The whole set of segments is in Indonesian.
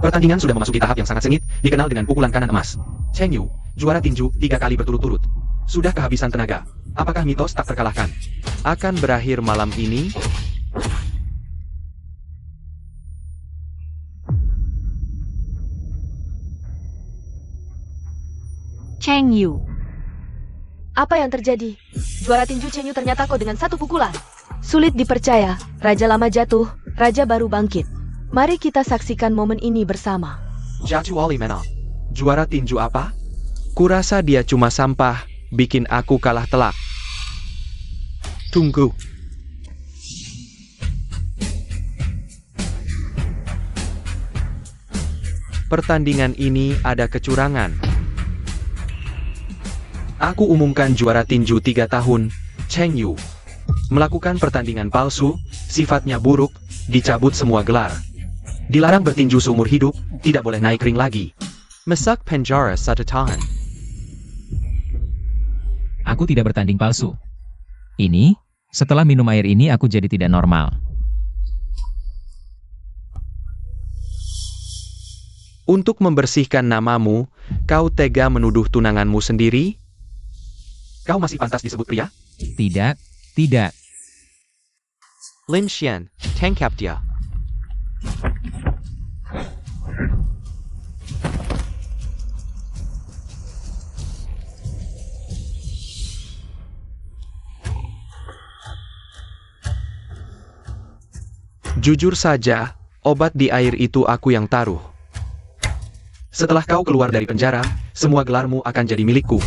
Pertandingan sudah memasuki tahap yang sangat sengit, dikenal dengan pukulan kanan emas. Cheng Yu, juara tinju 3 kali berturut-turut. Sudah kehabisan tenaga. Apakah mitos tak terkalahkan akan berakhir malam ini? Cheng Yu. Apa yang terjadi? Juara tinju Cheng Yu ternyata kau dengan 1 pukulan. Sulit dipercaya, Raja Lama jatuh, Raja baru bangkit. Mari kita saksikan momen ini bersama. Jatuh Wali Menang. Juara tinju apa? Kurasa dia cuma sampah, bikin aku kalah telak. Tunggu. Pertandingan ini ada kecurangan. Aku umumkan juara tinju 3 tahun, Cheng Yu. Melakukan pertandingan palsu, sifatnya buruk, dicabut semua gelar. Dilarang bertinju seumur hidup, tidak boleh naik ring lagi. Masuk penjara 1 tahun. Aku tidak bertanding palsu. Ini, setelah minum air ini aku jadi tidak normal. Untuk membersihkan namamu, kau tega menuduh tunanganmu sendiri? Kau masih pantas disebut pria? Tidak, tidak. Lin Xian, tangkap dia. Jujur saja, obat di air itu aku yang taruh. Setelah kau keluar dari penjara, semua gelarmu akan jadi milikku.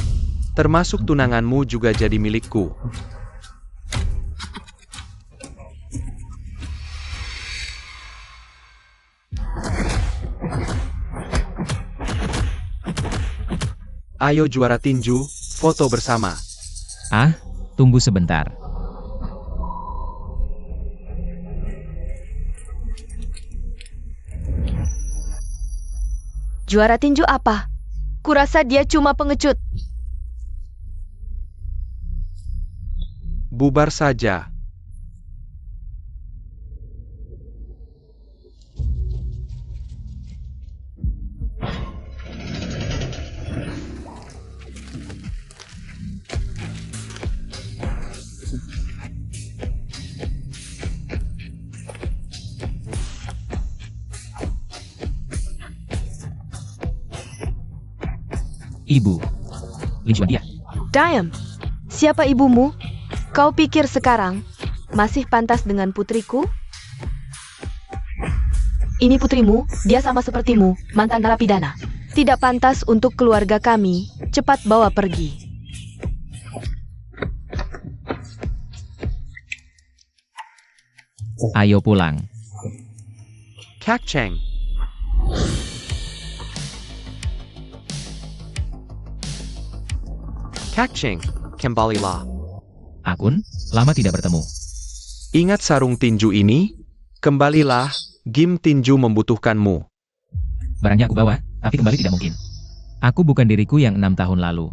Termasuk tunanganmu juga jadi milikku. Ayo juara tinju, foto bersama. Ah, tunggu sebentar. Juara tinju apa? Kurasa dia cuma pengecut. Bubar saja. Ibu. Lin Xuan dia. Diam. Siapa ibumu? Kau pikir sekarang masih pantas dengan putriku? Ini putrimu, dia sama sepertimu, mantan narapidana. Tidak pantas untuk keluarga kami, cepat bawa pergi. Ayo pulang. Kak Cheng. Kak Cheng, kembalilah. Akun, lama tidak bertemu. Ingat sarung tinju ini? Kembalilah, Gim tinju membutuhkanmu. Barangnya aku bawa, tapi kembali tidak mungkin. Aku bukan diriku yang 6 tahun lalu.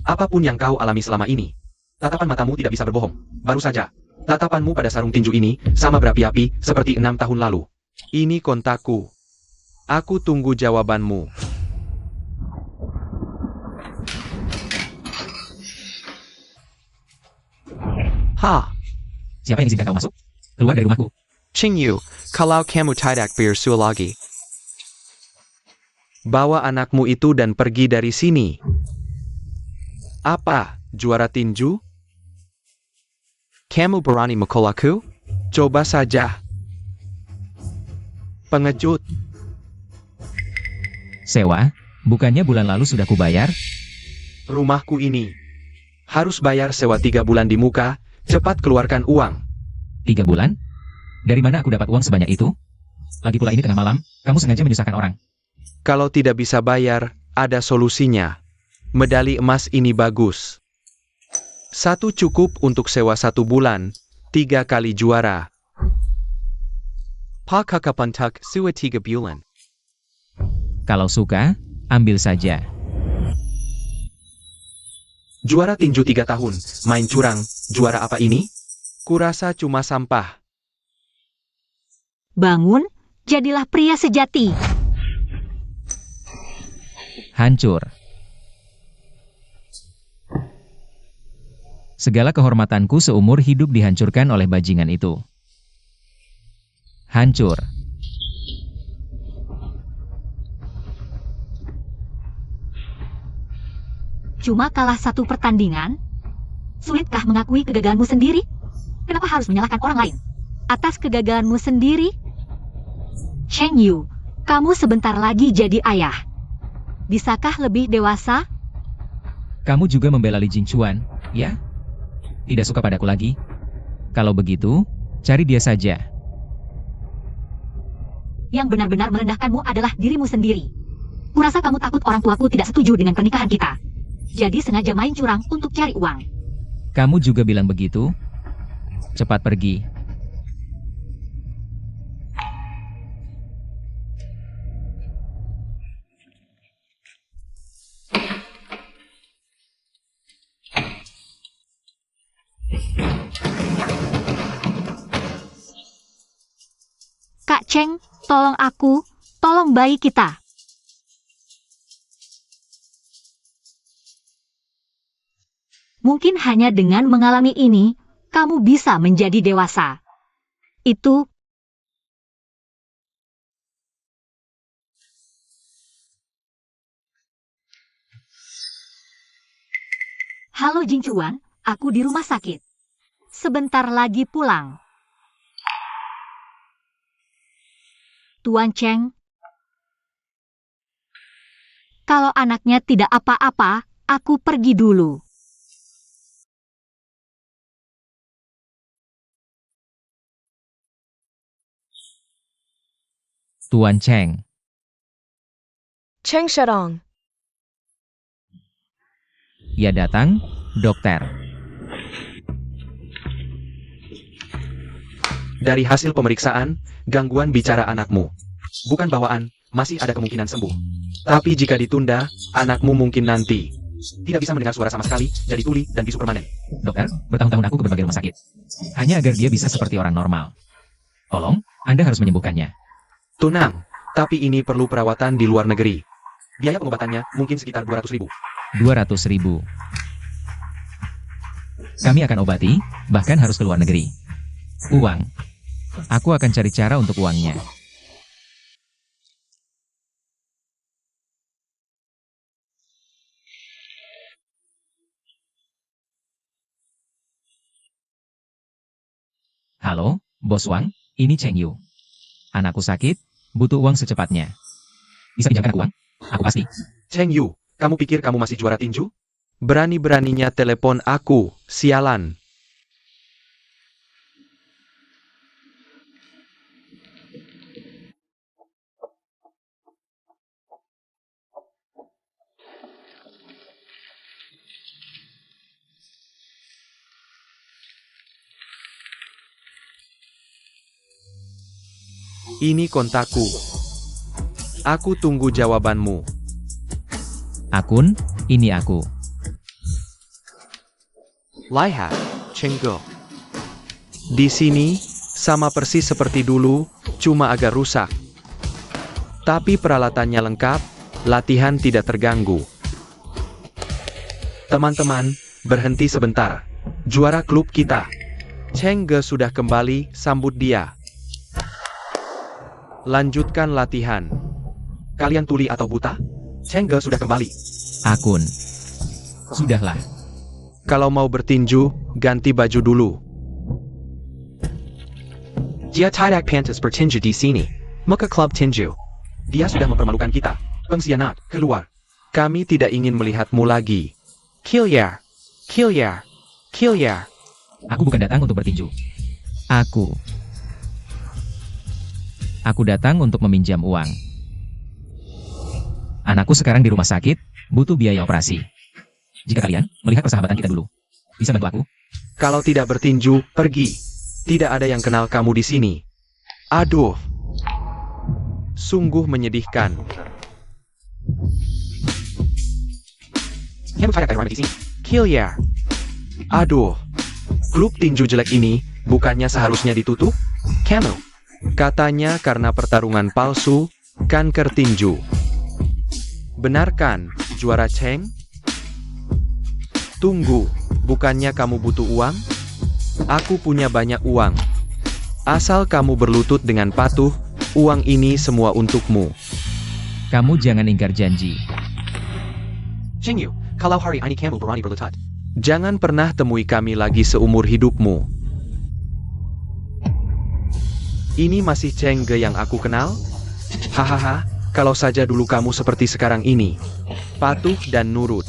Apapun yang kau alami selama ini, tatapan matamu tidak bisa berbohong. Baru saja, tatapanmu pada sarung tinju ini sama berapi-api seperti 6 tahun lalu. Ini kontakku. Aku tunggu jawabanmu. Ha! Siapa yang izinkan kau masuk? Keluar dari rumahku. Cheng Yu, kalau kamu tidak bersu lagi, bawa anakmu itu dan pergi dari sini. Apa, juara tinju? Kamu berani mukul? Coba saja. Pengecut. Sewa, bukannya bulan lalu sudah kubayar? Rumahku ini harus bayar sewa 3 bulan di muka. Cepat keluarkan uang. 3 bulan? Dari mana aku dapat uang sebanyak itu? Lagi pula ini tengah malam, kamu sengaja menyusahkan orang. Kalau tidak bisa bayar, ada solusinya. Medali emas ini bagus. 1 cukup untuk sewa 1 bulan, 3 kali juara. Pakakapantak sewa 3 bulan. Kalau suka, ambil saja. Juara tinju 3 tahun, main curang, juara apa ini? Kurasa cuma sampah. Bangun, jadilah pria sejati. Hancur. Segala kehormatanku seumur hidup dihancurkan oleh bajingan itu. Hancur. Cuma kalah satu pertandingan? Sulitkah mengakui kegagalanmu sendiri? Kenapa harus menyalahkan orang lain? Atas kegagalanmu sendiri? Cheng Yu, kamu sebentar lagi jadi ayah. Bisakah lebih dewasa? Kamu juga membela Li Jingchuan, ya? Tidak suka padaku lagi? Kalau begitu, cari dia saja. Yang benar-benar merendahkanmu adalah dirimu sendiri. Kurasa kamu takut orang tuaku tidak setuju dengan pernikahan kita. Jadi sengaja main curang untuk cari uang. Kamu juga bilang begitu? Cepat pergi. Kak Cheng, tolong aku, tolong bayi kita. Mungkin hanya dengan mengalami ini, kamu bisa menjadi dewasa. Itu. Halo Jingchuan, aku di rumah sakit. Sebentar lagi pulang. Tuan Cheng, kalau anaknya tidak apa-apa, aku pergi dulu. Tuan Cheng. Cheng Sherong. Ya datang, dokter. Dari hasil pemeriksaan, gangguan bicara anakmu. Bukan bawaan, masih ada kemungkinan sembuh. Tapi jika ditunda, anakmu mungkin nanti tidak bisa mendengar suara sama sekali, jadi tuli dan bisu permanen. Dokter, bertahun-tahun aku ke berbagai rumah sakit. Hanya agar dia bisa seperti orang normal. Tolong, Anda harus menyembuhkannya. Tunang, tapi ini perlu perawatan di luar negeri. Biaya pengobatannya mungkin sekitar 200.000. 200.000. Kami akan obati, bahkan harus ke luar negeri. Uang. Aku akan cari cara untuk uangnya. Halo, Bos Wang, ini Cheng Yu. Anakku sakit, butuh uang secepatnya. Bisa pinjamkan aku uang? Aku pasti. Cheng Yu, kamu pikir kamu masih juara tinju? Berani-beraninya telepon aku, sialan. Ini kontakku. Aku tunggu jawabanmu. Akun, ini aku. Lihat, Chengge. Di sini, sama persis seperti dulu, cuma agak rusak. Tapi peralatannya lengkap, latihan tidak terganggu. Teman-teman, berhenti sebentar. Juara klub kita. Chengge sudah kembali, sambut dia. Lanjutkan latihan. Kalian tuli atau buta? Chengge sudah kembali. Akun. Sudahlah. Kalau mau bertinju, ganti baju dulu. Dia tidak pantas bertinju di sini. Muka klub tinju. Dia sudah mempermalukan kita. Pengkhianat, keluar. Kami tidak ingin melihatmu lagi. Kilyar. Kilyar. Kilyar. Aku bukan datang untuk bertinju. Aku datang untuk meminjam uang. Anakku sekarang di rumah sakit, butuh biaya operasi. Jika kalian melihat persahabatan kita dulu, bisa bantu aku? Kalau tidak bertinju, pergi. Tidak ada yang kenal kamu di sini. Aduh. Sungguh menyedihkan. Kilyar. Aduh. Klub tinju jelek ini, bukannya seharusnya ditutup? Kamu. Katanya karena pertarungan palsu, kanker tinju. Benarkan, juara Cheng? Tunggu, bukannya kamu butuh uang? Aku punya banyak uang. Asal kamu berlutut dengan patuh, uang ini semua untukmu. Kamu jangan ingkar janji. Cheng Yu, kalau hari ini kamu berani berlutut, jangan pernah temui kami lagi seumur hidupmu. Ini masih Cheng Ge yang aku kenal? Hahaha, kalau saja dulu kamu seperti sekarang ini. Patuh dan nurut.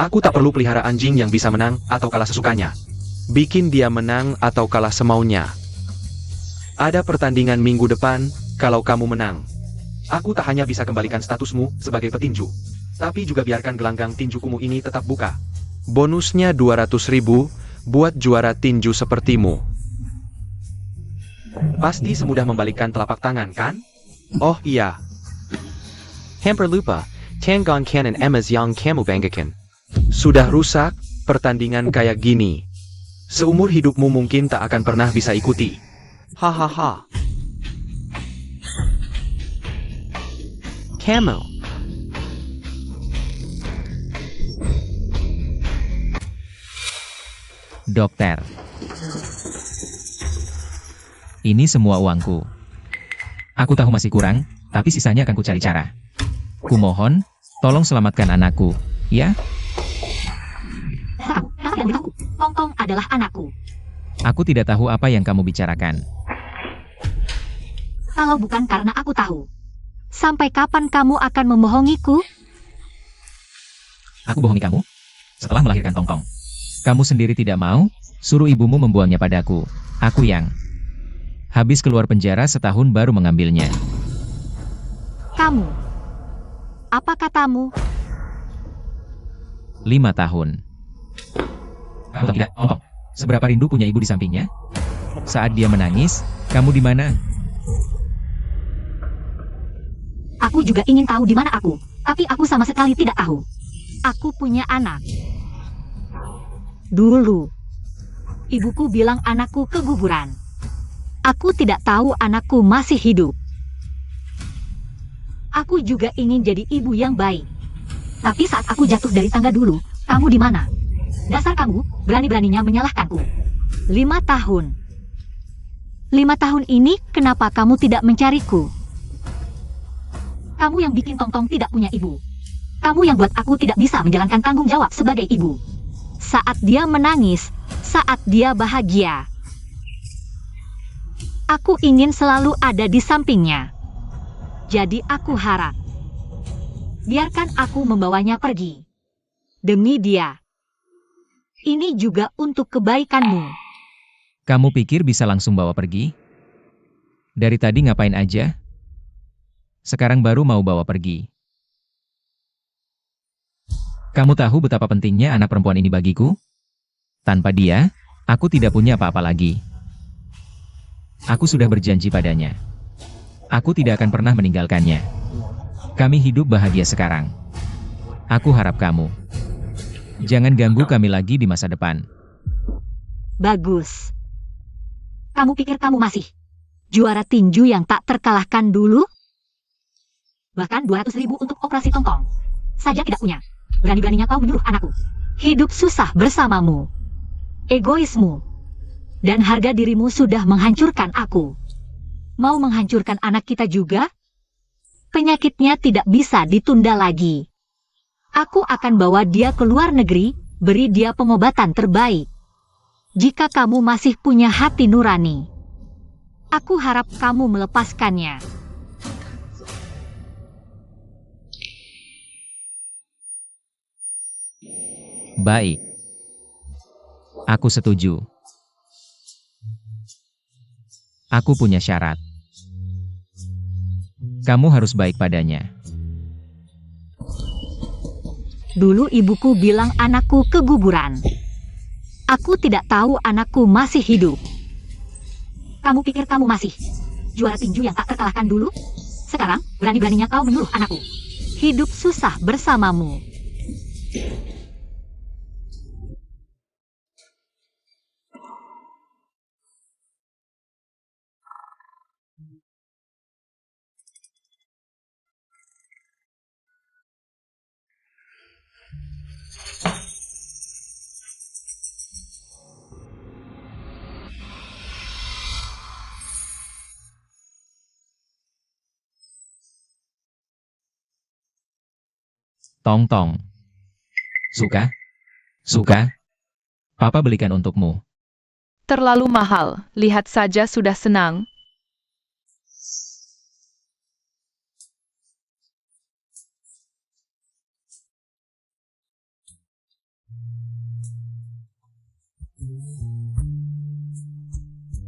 Aku tak perlu pelihara anjing yang bisa menang atau kalah sesukanya. Bikin dia menang atau kalah semaunya. Ada pertandingan minggu depan, kalau kamu menang. Aku tak hanya bisa kembalikan statusmu sebagai petinju, tapi juga biarkan gelanggang tinjukumu ini tetap buka. Bonusnya 200.000 buat juara tinju sepertimu. Pasti semudah membalikkan telapak tangan, kan? Oh iya. Hampir lupa, Tangon Cannon Emma's yang kamu banggakan. Sudah rusak, pertandingan kayak gini. Seumur hidupmu mungkin tak akan pernah bisa ikuti. Hahaha. Kamu. Dokter. Ini semua uangku. Aku tahu masih kurang, tapi sisanya akan kucari cara. Kumohon, tolong selamatkan anakku, ya? Tahu, kamu yang beritahu. Tong-tong adalah anakku. Aku tidak tahu apa yang kamu bicarakan. Kalau bukan karena aku tahu. Sampai kapan kamu akan membohongiku? Aku bohongi kamu? Setelah melahirkan Tong-tong. Kamu sendiri tidak mau, suruh ibumu membuangnya padaku. Aku yang habis keluar penjara setahun baru mengambilnya. Kamu. Apa katamu? 5 tahun. Kamu tahu tidak, Tong-tong, seberapa rindu punya ibu di sampingnya? Saat dia menangis, kamu di mana? Aku juga ingin tahu di mana aku, tapi aku sama sekali tidak tahu. Aku punya anak. Dulu, ibuku bilang anakku keguguran. Aku tidak tahu anakku masih hidup. Aku juga ingin jadi ibu yang baik. Tapi saat aku jatuh dari tangga dulu, kamu di mana? Dasar kamu, berani-beraninya menyalahkanku. 5 tahun. 5 tahun ini, kenapa kamu tidak mencariku? Kamu yang bikin Tong-tong tidak punya ibu. Kamu yang buat aku tidak bisa menjalankan tanggung jawab sebagai ibu. Saat dia menangis, saat dia bahagia. Aku ingin selalu ada di sampingnya. Jadi aku harap, biarkan aku membawanya pergi. Demi dia. Ini juga untuk kebaikanmu. Kamu pikir bisa langsung bawa pergi? Dari tadi ngapain aja? Sekarang baru mau bawa pergi. Kamu tahu betapa pentingnya anak perempuan ini bagiku? Tanpa dia, aku tidak punya apa-apa lagi. Aku sudah berjanji padanya. Aku tidak akan pernah meninggalkannya. Kami hidup bahagia sekarang. Aku harap kamu jangan ganggu kami lagi di masa depan. Bagus. Kamu pikir kamu masih juara tinju yang tak terkalahkan dulu? Bahkan 200.000 untuk operasi Tong-tong saja tidak punya. Berani-beraninya kau menyuruh anakku hidup susah bersamamu. Egoismu dan harga dirimu sudah menghancurkan aku. Mau menghancurkan anak kita juga? Penyakitnya tidak bisa ditunda lagi. Aku akan bawa dia ke luar negeri, beri dia pengobatan terbaik. Jika kamu masih punya hati nurani, aku harap kamu melepaskannya. Baik. Aku setuju. Aku punya syarat. Kamu harus baik padanya. Dulu ibuku bilang anakku keguguran. Aku tidak tahu anakku masih hidup. Kamu pikir kamu masih juara tinju yang tak terkalahkan dulu? Sekarang berani-beraninya kau menyuruh anakku hidup susah bersamamu. Tong Tong. Suka? Suka? Papa belikan untukmu. Terlalu mahal, lihat saja sudah senang.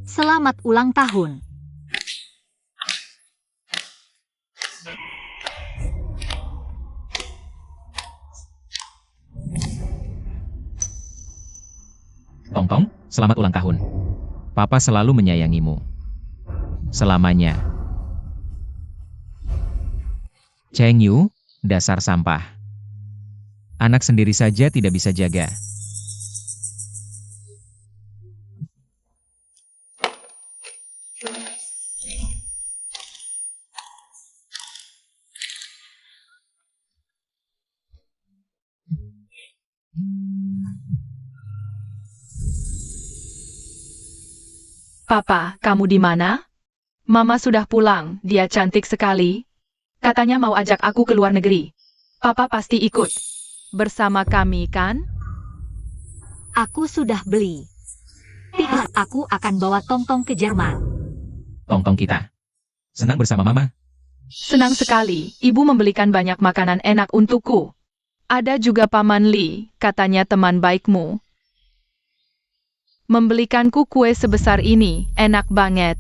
Selamat ulang tahun. Tong Tong, selamat ulang tahun. Papa selalu menyayangimu. Selamanya. Cheng Yu, dasar sampah. Anak sendiri saja tidak bisa jaga. Papa, kamu di mana? Mama sudah pulang, dia cantik sekali. Katanya mau ajak aku ke luar negeri. Papa pasti ikut. Bersama kami, kan? Aku sudah beli. Tidak, aku akan bawa Tong Tong ke Jerman. Tong Tong kita. Senang bersama Mama. Senang sekali, ibu membelikan banyak makanan enak untukku. Ada juga Paman Li, katanya teman baikmu. Membelikanku kue sebesar ini, enak banget.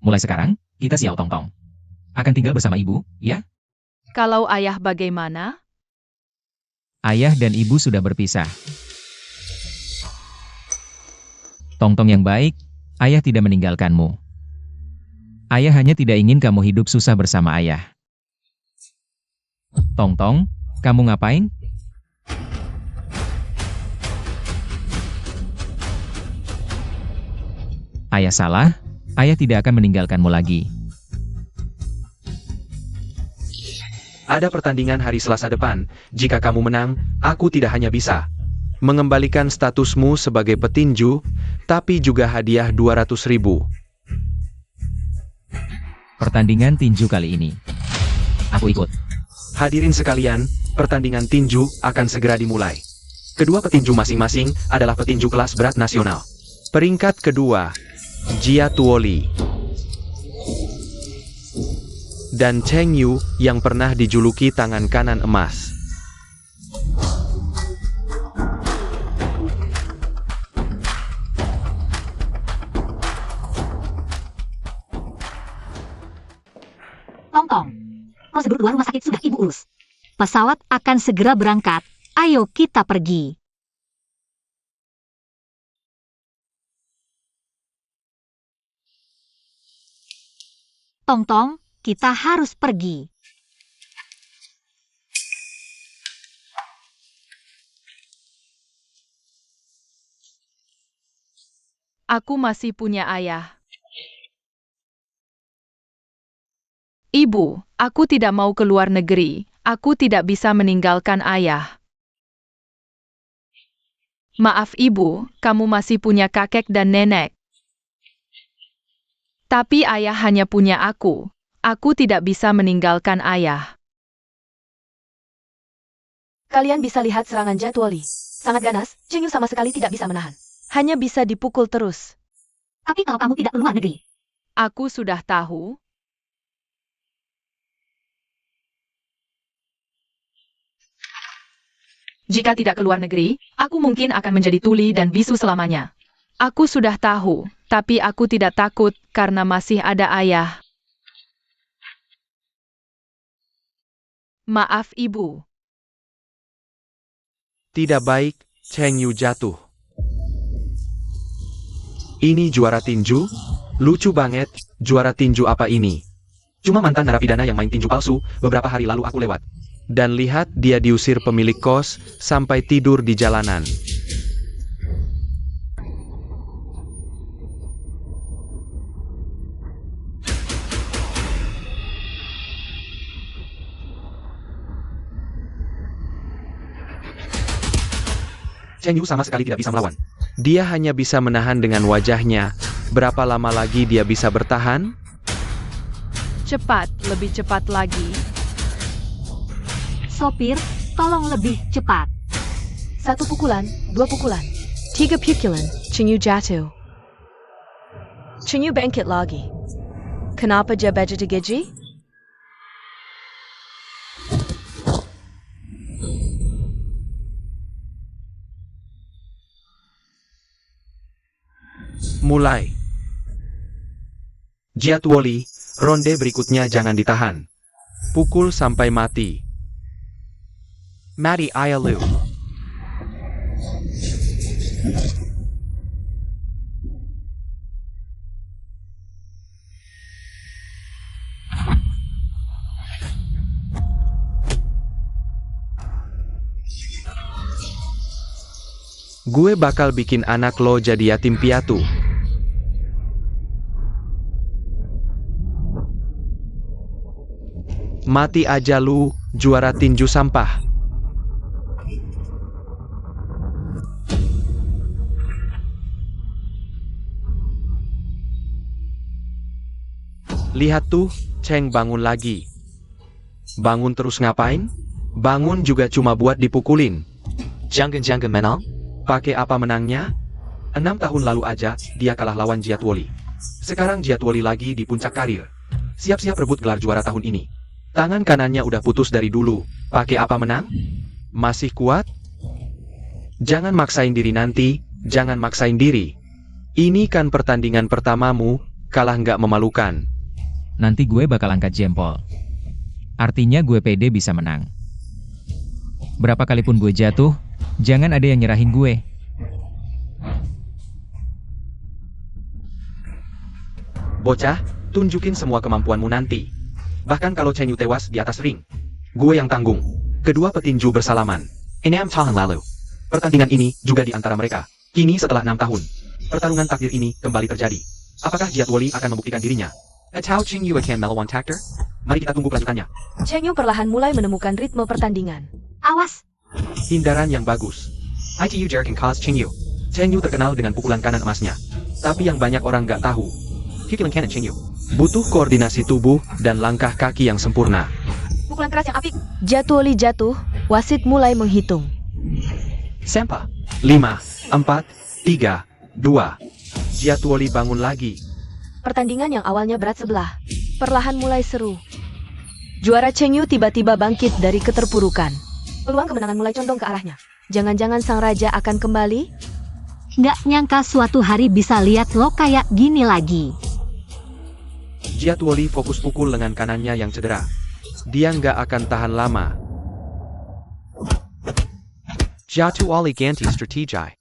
Mulai sekarang, kita Xiao Tong Tong. Akan tinggal bersama ibu, ya? Kalau ayah bagaimana? Ayah dan ibu sudah berpisah. Tong Tong yang baik, ayah tidak meninggalkanmu. Ayah hanya tidak ingin kamu hidup susah bersama ayah. Tong Tong, kamu ngapain? Ayah salah, ayah tidak akan meninggalkanmu lagi. Ada pertandingan hari Selasa depan. Jika kamu menang, aku tidak hanya bisa mengembalikan statusmu sebagai petinju, tapi juga hadiah 200.000. Pertandingan tinju kali ini. Aku ikut. Hadirin sekalian, pertandingan tinju akan segera dimulai. Kedua petinju masing-masing adalah petinju kelas berat nasional. Peringkat kedua, Jia Tuoli dan Cheng Yu yang pernah dijuluki tangan kanan emas. Tong Tong, prosedur luar rumah sakit sudah ibu urus. Pesawat akan segera berangkat. Ayo kita pergi. Tong Tong, kita harus pergi. Aku masih punya ayah. Ibu, aku tidak mau ke luar negeri. Aku tidak bisa meninggalkan ayah. Maaf ibu, kamu masih punya kakek dan nenek. Tapi ayah hanya punya aku. Aku tidak bisa meninggalkan ayah. Kalian bisa lihat serangan Jatuoli. Sangat ganas, Cheng Yu sama sekali tidak bisa menahan. Hanya bisa dipukul terus. Tapi kalau kamu tidak keluar negeri, Aku sudah tahu. Jika tidak keluar negeri, aku mungkin akan menjadi tuli dan bisu selamanya. Aku sudah tahu, tapi aku tidak takut karena masih ada ayah. Maaf ibu. Tidak baik, Cheng Yu jatuh. Ini juara tinju? Lucu banget, juara tinju apa ini? Cuma mantan narapidana yang main tinju palsu, beberapa hari lalu aku lewat. Dan lihat dia diusir pemilik kos, sampai tidur di jalanan. Cheng Yu sama sekali tidak bisa melawan. Dia hanya bisa menahan dengan wajahnya. Berapa lama lagi dia bisa bertahan? Cepat, lebih cepat lagi. sopir, tolong lebih cepat. 1 pukulan, 2 pukulan. 3 pukulan, Cheng Yu jatuh. Cheng Yu bangkit lagi. Kenapa dia baju-baju? Mulai. Jiatwoli, ronde berikutnya jangan ditahan. Pukul sampai mati. Mati Ayalu. Gue bakal bikin anak lo jadi yatim piatu. Mati aja lu, juara tinju sampah. Lihat tuh, Cheng bangun lagi. Bangun terus ngapain? Bangun juga cuma buat dipukulin. Jangan menang. Pakai apa menangnya? 6 tahun lalu aja, dia kalah lawan Jiatwoli. Sekarang Jiatwoli lagi di puncak karir. Siap-siap rebut gelar juara tahun ini. Tangan kanannya udah putus dari dulu. Pakai apa menang? Masih kuat? Jangan maksain diri nanti, jangan maksain diri. Ini kan pertandingan pertamamu, kalah nggak memalukan. Nanti gue bakal angkat jempol. Artinya gue pede bisa menang. Berapa kali pun gue jatuh, jangan ada yang nyerahin gue. Bocah, tunjukin semua kemampuanmu nanti. Bahkan kalau Cheng Yu tewas di atas ring, gue yang tanggung. Kedua petinju bersalaman. 6 tahun lalu. Pertandingan ini juga di antara mereka. Kini setelah 6 tahun, pertarungan takdir ini kembali terjadi. Apakah Jiatwoli akan membuktikan dirinya? Atau Cheng Yu akan melawan takdir? Mari kita tunggu kelanjutannya. Cheng Yu perlahan mulai menemukan ritme pertandingan. Awas, Hindaran yang bagus. ITU Jerkin cause Cheng Yu. Cheng Yu terkenal dengan pukulan kanan emasnya. Tapi yang banyak orang nggak tahu, pukulan kanan Cheng Yu butuh koordinasi tubuh dan langkah kaki yang sempurna. Pukulan keras yang apik. Jiatwoli jatuh, wasit mulai menghitung. Sempa. 5, 4, 3, 2. Jiatwoli bangun lagi. Pertandingan yang awalnya berat sebelah, perlahan mulai seru. Juara Cheng Yu tiba-tiba bangkit dari keterpurukan. Peluang kemenangan mulai condong ke arahnya. Jangan-jangan sang raja akan kembali? nggak nyangka suatu hari bisa lihat lo kayak gini lagi. Jiatwoli fokus pukul lengan kanannya yang cedera. Dia nggak akan tahan lama. Jiatwoli ganti strategi.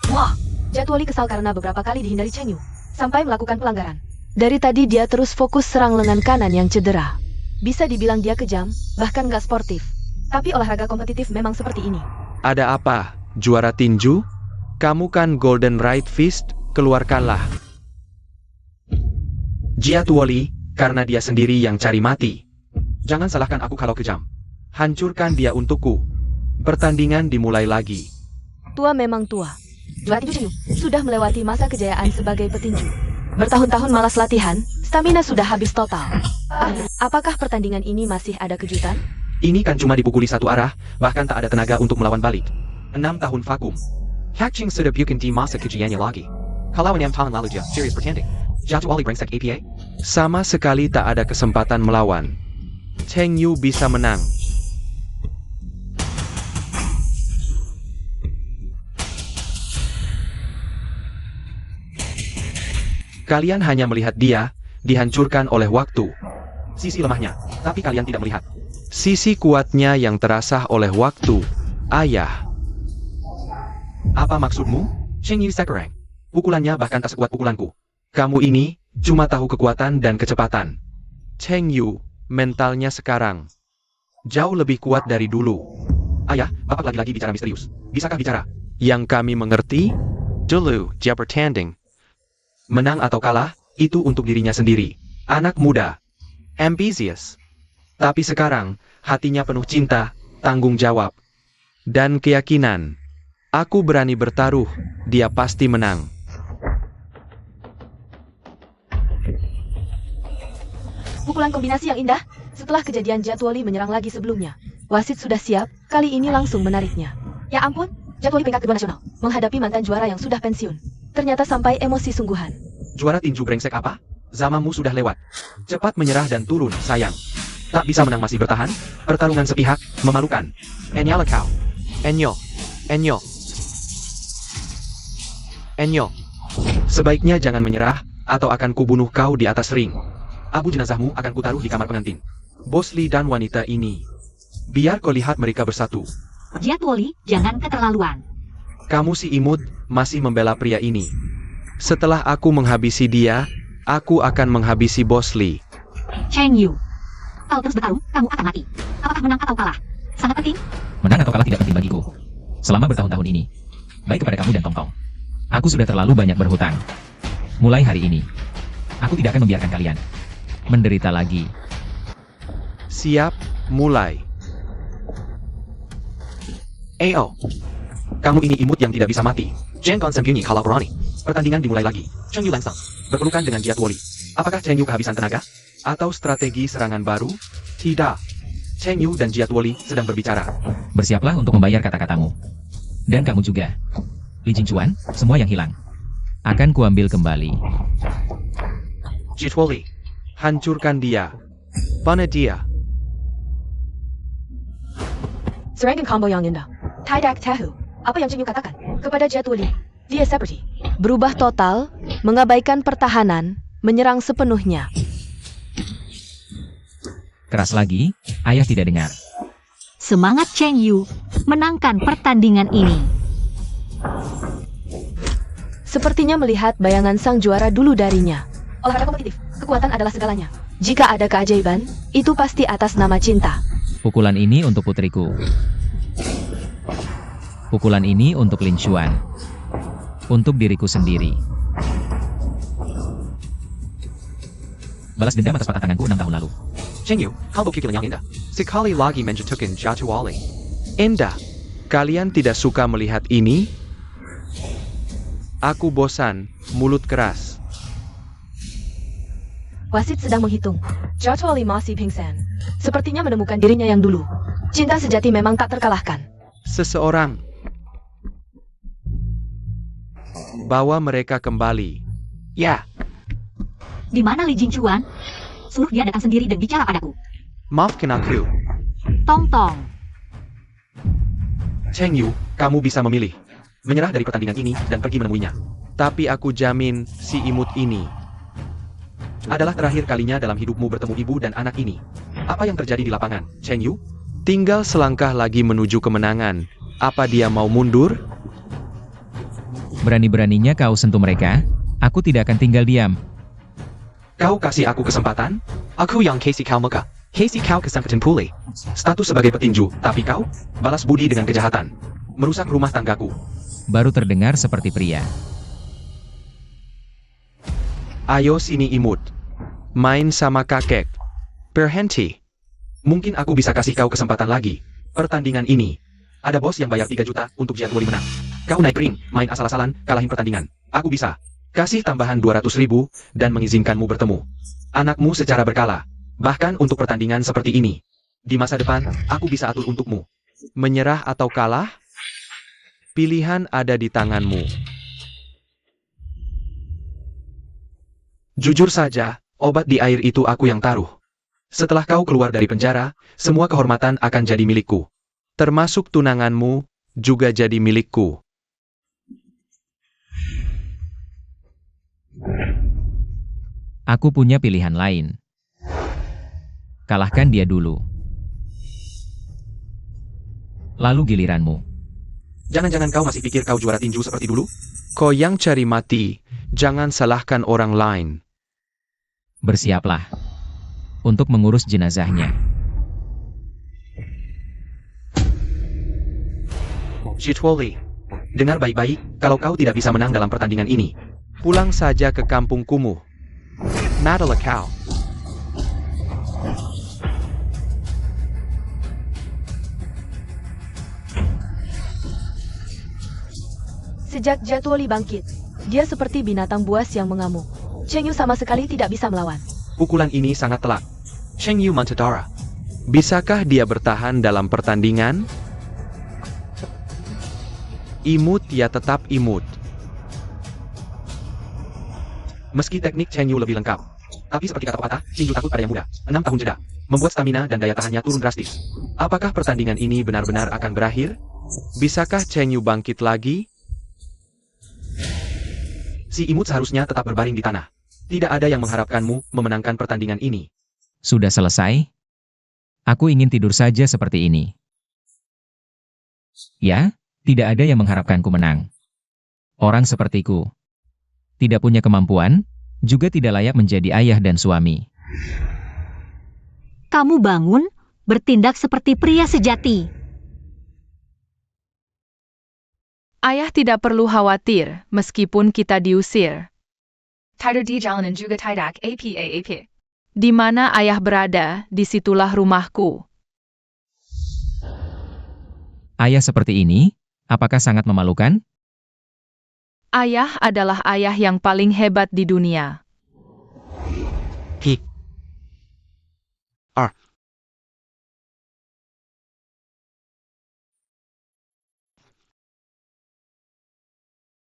Wah, Jiatwoli kesal karena beberapa kali dihindari Cheng Yu, sampai melakukan pelanggaran. Dari tadi dia terus fokus serang lengan kanan yang cedera. Bisa dibilang dia kejam, bahkan nggak sportif. Tapi olahraga kompetitif memang seperti ini. Ada apa, juara tinju? Kamu kan Golden Right Fist, keluarkanlah. Jiatwoli, karena dia sendiri yang cari mati. Jangan salahkan aku kalau kejam. Hancurkan dia untukku. Pertandingan dimulai lagi. Tua memang tua. Juara tinju Cheng Yu sudah melewati masa kejayaan sebagai petinju. Bertahun-tahun malas latihan, stamina sudah habis total. Apakah pertandingan ini masih ada kejutan? Ini kan cuma dipukuli satu arah, bahkan tak ada tenaga untuk melawan balik. 6 tahun vakum. Hakching sudah bikin di masa kejayaannya lagi. Kalau 6 tahun lalu dia serius bertanding, Jiatwoli brengsek APA? Sama sekali tak ada kesempatan melawan. Cheng Yu bisa menang. Kalian hanya melihat dia, dihancurkan oleh waktu. Sisi lemahnya, tapi kalian tidak melihat. Sisi kuatnya yang terasah oleh waktu. Ayah. Apa maksudmu? Cheng Yu sekereng. Pukulannya bahkan tak sekuat pukulanku. Kamu ini, cuma tahu kekuatan dan kecepatan. Cheng Yu, mentalnya sekarang jauh lebih kuat dari dulu. Ayah, bapak lagi-lagi bicara misterius. Bisakah bicara? Yang kami mengerti? Dulu, dia bertanding. Menang atau kalah, itu untuk dirinya sendiri. Anak muda. Ambisius. Tapi sekarang, hatinya penuh cinta, tanggung jawab, dan keyakinan. Aku berani bertaruh, dia pasti menang. Pukulan kombinasi yang indah. Setelah kejadian Jadwali menyerang lagi sebelumnya, wasit sudah siap, kali ini langsung menariknya. Ya ampun, Jadwali peringkat kedua nasional, menghadapi mantan juara yang sudah pensiun. Ternyata sampai emosi sungguhan. Juara tinju brengsek apa? Zamanmu sudah lewat. Cepat menyerah dan turun, sayang. Tak bisa menang masih bertahan? Pertarungan sepihak, memalukan. Enyala kau. Enyo. Enyo. Enyo. Sebaiknya jangan menyerah, atau akan kubunuh kau di atas ring. Abu jenazahmu akan kutaruh di kamar pengantin. Bosley dan wanita ini. Biar kau lihat mereka bersatu. Jadwali, jangan keterlaluan. Kamu si imut, masih membela pria ini. Setelah aku menghabisi dia, aku akan menghabisi Bosley. Cheng Yu. Kalau terus bertarung, kamu akan mati. Apakah menang atau kalah? Sangat penting. Menang atau kalah tidak penting bagiku. Selama bertahun-tahun ini. Baik kepada kamu dan Tongtong. Aku sudah terlalu banyak berhutang. Mulai hari ini, aku tidak akan membiarkan kalian menderita lagi. Siap, mulai. Ayo. Kamu ini imut yang tidak bisa mati. Jangan sembunyi kalau berani. Pertandingan dimulai lagi. Cheng Yu langsung berpelukan dengan Jadwali. Apakah Cheng Yu kehabisan tenaga? Atau strategi serangan baru? Tidak. Cheng Yu dan Jadwali sedang berbicara. Bersiaplah untuk membayar kata-katamu. Dan kamu juga. Li Jinchuan, semua yang hilang akan kuambil kembali. Jadwali, hancurkan dia. Pana dia. Serangan combo yang indah. Tidak tahu apa yang Cheng Yu katakan kepada Jadwali. Dia seperti berubah total, mengabaikan pertahanan, menyerang sepenuhnya. Keras lagi, ayah tidak dengar. Semangat Cheng Yu menangkan pertandingan ini. Sepertinya melihat bayangan sang juara dulu darinya. Olahraga kompetitif, kekuatan adalah segalanya. Jika ada keajaiban, itu pasti atas nama cinta. Pukulan ini untuk putriku. Pukulan ini untuk Lin Xuan. Untuk diriku sendiri. Balas dendam atas patah tanganku 6 tahun lalu. Cheng Yu, combo pukulan yang indah. Sekali lagi menjatuhkan Jadwali. Indah. Kalian tidak suka melihat ini? Aku bosan, mulut keras. Wasit sedang menghitung. Jadwali masih pingsan. Sepertinya menemukan dirinya yang dulu. Cinta sejati memang tak terkalahkan. Seseorang. Bawa mereka kembali. Ya, Di mana Li Jinchuan? Suruh dia datang sendiri dan bicara padaku. maafkan aku. Tongtong. Cheng Yu, kamu bisa memilih. Menyerah dari pertandingan ini dan pergi menemuinya. Tapi aku jamin si imut ini adalah terakhir kalinya dalam hidupmu bertemu ibu dan anak ini. Apa yang terjadi di lapangan, Cheng Yu? Tinggal selangkah lagi menuju kemenangan. Apa dia mau mundur? Berani-beraninya kau sentuh mereka, aku tidak akan tinggal diam. Kau kasih aku kesempatan? Aku yang kasih kau muka. Kasih kau kesempatan pulih. Status sebagai petinju, tapi kau balas budi dengan kejahatan. Merusak rumah tanggaku. Baru terdengar seperti pria. Ayo sini imut. Main sama kakek. Berhenti. Mungkin aku bisa kasih kau kesempatan lagi. Pertandingan ini. Ada bos yang bayar 3 juta untuk Jadwali menang. Kau naik ring, main asal-asalan, kalahin pertandingan. Aku bisa. Kasih tambahan 200.000 dan mengizinkanmu bertemu anakmu secara berkala. Bahkan untuk pertandingan seperti ini. Di masa depan, aku bisa atur untukmu. Menyerah atau kalah? Pilihan ada di tanganmu. Jujur saja, obat di air itu aku yang taruh. Setelah kau keluar dari penjara, semua kehormatan akan jadi milikku. Termasuk tunanganmu, juga jadi milikku. Aku punya pilihan lain. Kalahkan dia dulu. Lalu giliranmu. Jangan-jangan kau masih pikir kau juara tinju seperti dulu? Kau yang cari mati, jangan salahkan orang lain. Bersiaplah untuk mengurus jenazahnya. Jadwali, dengar baik-baik, kalau kau tidak bisa menang dalam pertandingan ini, pulang saja ke kampung kumuh. Madalah kau. Sejak Jadwali bangkit, dia seperti binatang buas yang mengamuk. Cheng Yu sama sekali tidak bisa melawan. Pukulan ini sangat telak. Cheng Yu Mantadara. Bisakah dia bertahan dalam pertandingan? Imut ya tetap imut. Meski teknik Cheng Yu lebih lengkap, tapi seperti kata pepatah, Cheng Yu takut pada yang muda. 6 tahun jeda, membuat stamina dan daya tahannya turun drastis. Apakah pertandingan ini benar-benar akan berakhir? Bisakah Cheng Yu bangkit lagi? Si imut seharusnya tetap berbaring di tanah. Tidak ada yang mengharapkanmu memenangkan pertandingan ini. Sudah selesai? Aku ingin tidur saja seperti ini. Ya, tidak ada yang mengharapkanku menang. Orang sepertiku tidak punya kemampuan, juga tidak layak menjadi ayah dan suami. Kamu bangun, bertindak seperti pria sejati. Ayah tidak perlu khawatir, meskipun kita diusir. Tidak di jalanan juga tidak apa. Di mana ayah berada, disitulah rumahku. Ayah seperti ini, apakah sangat memalukan? Ayah adalah ayah yang paling hebat di dunia. Hi. R.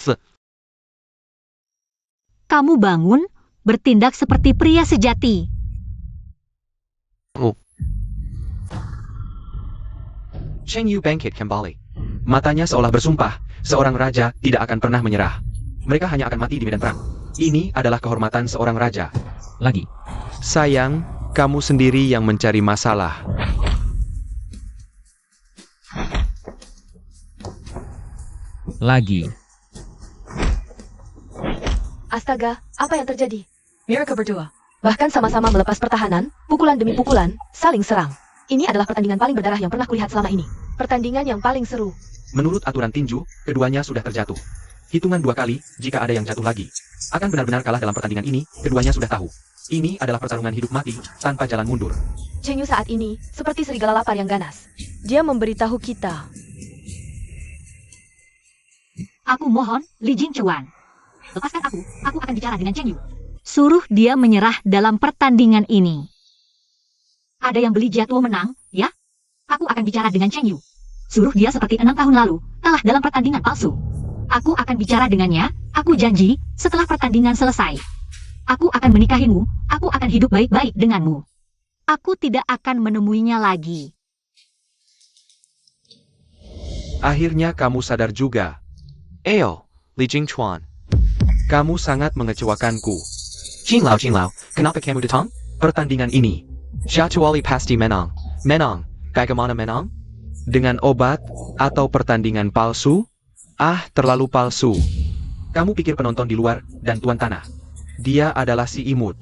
S. Kamu bangun, bertindak seperti pria sejati. Cheng Yu bangkit kembali. Matanya seolah bersumpah, seorang raja tidak akan pernah menyerah. Mereka hanya akan mati di medan perang. Ini adalah kehormatan seorang raja. Lagi. Sayang, kamu sendiri yang mencari masalah. Lagi. Astaga, apa yang terjadi? Mereka berdua bahkan sama-sama melepas pertahanan, pukulan demi pukulan, saling serang. Ini adalah pertandingan paling berdarah yang pernah kulihat selama ini. Pertandingan yang paling seru. Menurut aturan tinju, keduanya sudah terjatuh. Hitungan 2 kali, jika ada yang jatuh lagi. Akan benar-benar kalah dalam pertandingan ini, keduanya sudah tahu. Ini adalah pertarungan hidup mati, tanpa jalan mundur. Cheng Yu saat ini, seperti serigala lapar yang ganas. Dia memberitahu kita. Aku mohon, Li Jingchuan. Lepaskan aku akan bicara dengan Cheng Yu. Suruh dia menyerah dalam pertandingan ini. Ada yang beli jatuh menang, ya? Aku akan bicara dengan Cheng Yu. Suruh dia seperti 6 tahun lalu, kalah dalam pertandingan palsu. Aku akan bicara dengannya, aku janji, setelah pertandingan selesai. Aku akan menikahimu, aku akan hidup baik-baik denganmu. Aku tidak akan menemuinya lagi. Akhirnya kamu sadar juga. Eo, Li Jingchuan. Kamu sangat mengecewakanku. Qinglao, kenapa kamu datang? Pertandingan ini. Kecuali pasti menang. Menang, bagaimana menang? Dengan obat, atau pertandingan palsu? Ah, terlalu palsu. Kamu pikir penonton di luar, dan tuan tanah. Dia adalah si imut.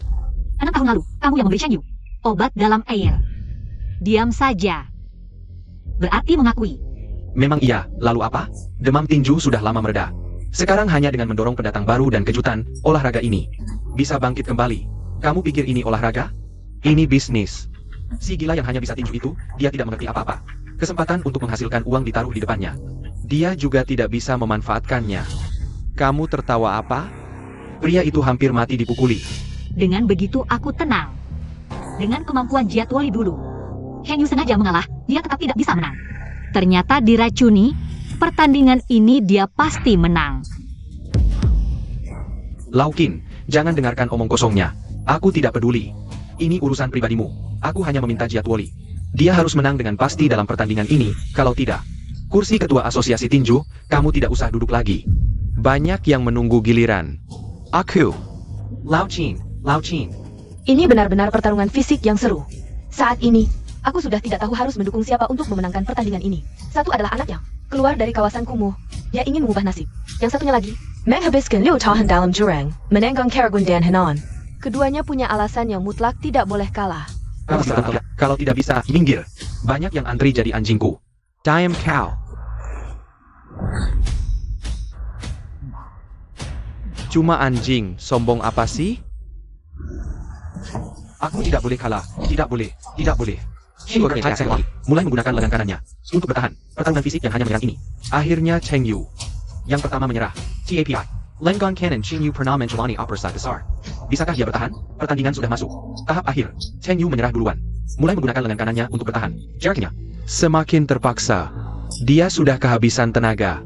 6 tahun lalu, kamu yang memberi Cheng Yu obat dalam air. Diam saja. Berarti mengakui. Memang iya, lalu apa? Demam tinju sudah lama mereda. Sekarang hanya dengan mendorong pendatang baru dan kejutan, olahraga ini bisa bangkit kembali. Kamu pikir ini olahraga? Ini bisnis. Si gila yang hanya bisa tinju itu, dia tidak mengerti apa-apa. Kesempatan untuk menghasilkan uang ditaruh di depannya. Dia juga tidak bisa memanfaatkannya. Kamu tertawa apa? Pria itu hampir mati dipukuli. Dengan begitu aku tenang. Dengan kemampuan Jia Tuoli dulu. Cheng Yu sengaja mengalah, dia tetap tidak bisa menang. Ternyata diracuni, pertandingan ini dia pasti menang. Laukin, jangan dengarkan omong kosongnya. Aku tidak peduli. Ini urusan pribadimu. Aku hanya meminta Jia Tuoli. Dia harus menang dengan pasti dalam pertandingan ini, kalau tidak. Kursi ketua asosiasi tinju, kamu tidak usah duduk lagi. Banyak yang menunggu giliran. Aku. Lao Qin. Ini benar-benar pertarungan fisik yang seru. Saat ini, aku sudah tidak tahu harus mendukung siapa untuk memenangkan pertandingan ini. Satu adalah anak yang keluar dari kawasan kumuh. Dia ingin mengubah nasib. Yang satunya lagi, menghabiskan Liu Tahan dalam jurang, menenggang Karagun dan Henan. Keduanya punya alasan yang mutlak tidak boleh kalah. Kalau tidak bisa, minggir. Banyak yang antri jadi anjingku. Diam kau. Cuma anjing, sombong apa sih? Aku tidak boleh kalah. Tidak boleh. Mulai menggunakan lengan kanannya untuk bertahan. Pertarungan fisik yang hanya menyerang ini. Akhirnya Cheng Yu yang pertama menyerah. TAPI. Lenggon Cannon Cheng Yu pernah menjalani operasi besar. Bisakah dia bertahan? Pertandingan sudah masuk. Tahap akhir. Cheng Yu menyerah duluan. Mulai menggunakan lengan kanannya untuk bertahan. Jaraknya semakin terpaksa. Dia sudah kehabisan tenaga.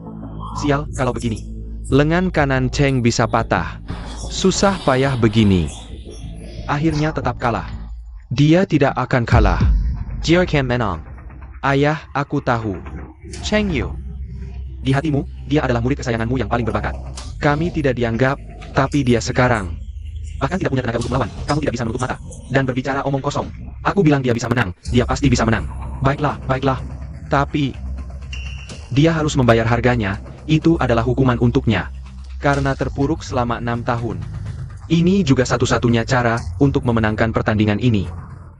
Sial, kalau begini. Lengan kanan Cheng bisa patah. Susah payah begini. Akhirnya tetap kalah. Dia tidak akan kalah. Jaraknya menang. Ayah, aku tahu. Cheng Yu. Di hatimu, dia adalah murid kesayanganmu yang paling berbakat. Kami tidak dianggap, tapi dia sekarang. Bahkan tidak punya tenaga untuk melawan. Kamu tidak bisa menutup mata. Dan berbicara omong kosong. Aku bilang dia bisa menang. Dia pasti bisa menang. Baiklah, baiklah. Tapi dia harus membayar harganya. Itu adalah hukuman untuknya. Karena terpuruk selama 6 tahun. Ini juga satu-satunya cara untuk memenangkan pertandingan ini.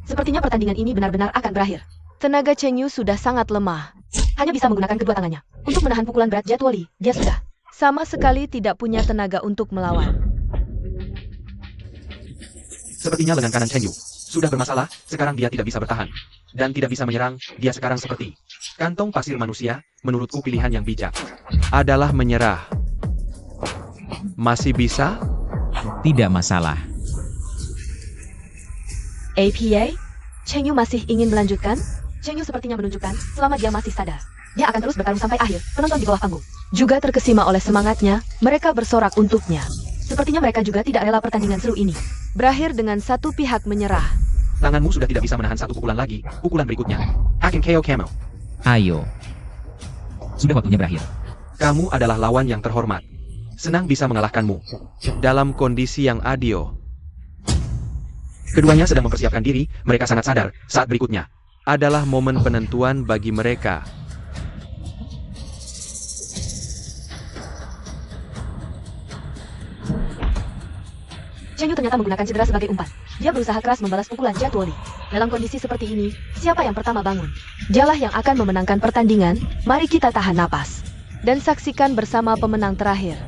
Sepertinya pertandingan ini benar-benar akan berakhir. Tenaga Cheng Yu sudah sangat lemah. Hanya bisa menggunakan kedua tangannya. Untuk menahan pukulan berat Jadwali, dia sudah sama sekali tidak punya tenaga untuk melawan. Sepertinya lengan kanan Cheng Yu sudah bermasalah, sekarang dia tidak bisa bertahan. Dan tidak bisa menyerang, dia sekarang seperti kantong pasir manusia. Menurutku pilihan yang bijak adalah menyerah. Masih bisa? Tidak masalah. APA? Cheng Yu masih ingin melanjutkan? Cheng Yu sepertinya menunjukkan, selama dia masih sadar, dia akan terus bertarung sampai akhir. Penonton di bawah panggung juga terkesima oleh semangatnya, mereka bersorak untuknya. Sepertinya mereka juga tidak rela pertandingan seru ini berakhir dengan satu pihak menyerah. Tanganmu sudah tidak bisa menahan satu pukulan lagi. Pukulan berikutnya akan KO Camo. Ayo. Sudah waktunya berakhir. Kamu adalah lawan yang terhormat. Senang bisa mengalahkanmu. Dalam kondisi yang adil. Keduanya sedang mempersiapkan diri, mereka sangat sadar, saat berikutnya adalah momen penentuan bagi mereka. Cheng Yu ternyata menggunakan cedera sebagai umpan. Dia berusaha keras membalas pukulan Jadwali. Dalam kondisi seperti ini, siapa yang pertama bangun? Dialah yang akan memenangkan pertandingan. Mari kita tahan napas dan saksikan bersama pemenang terakhir.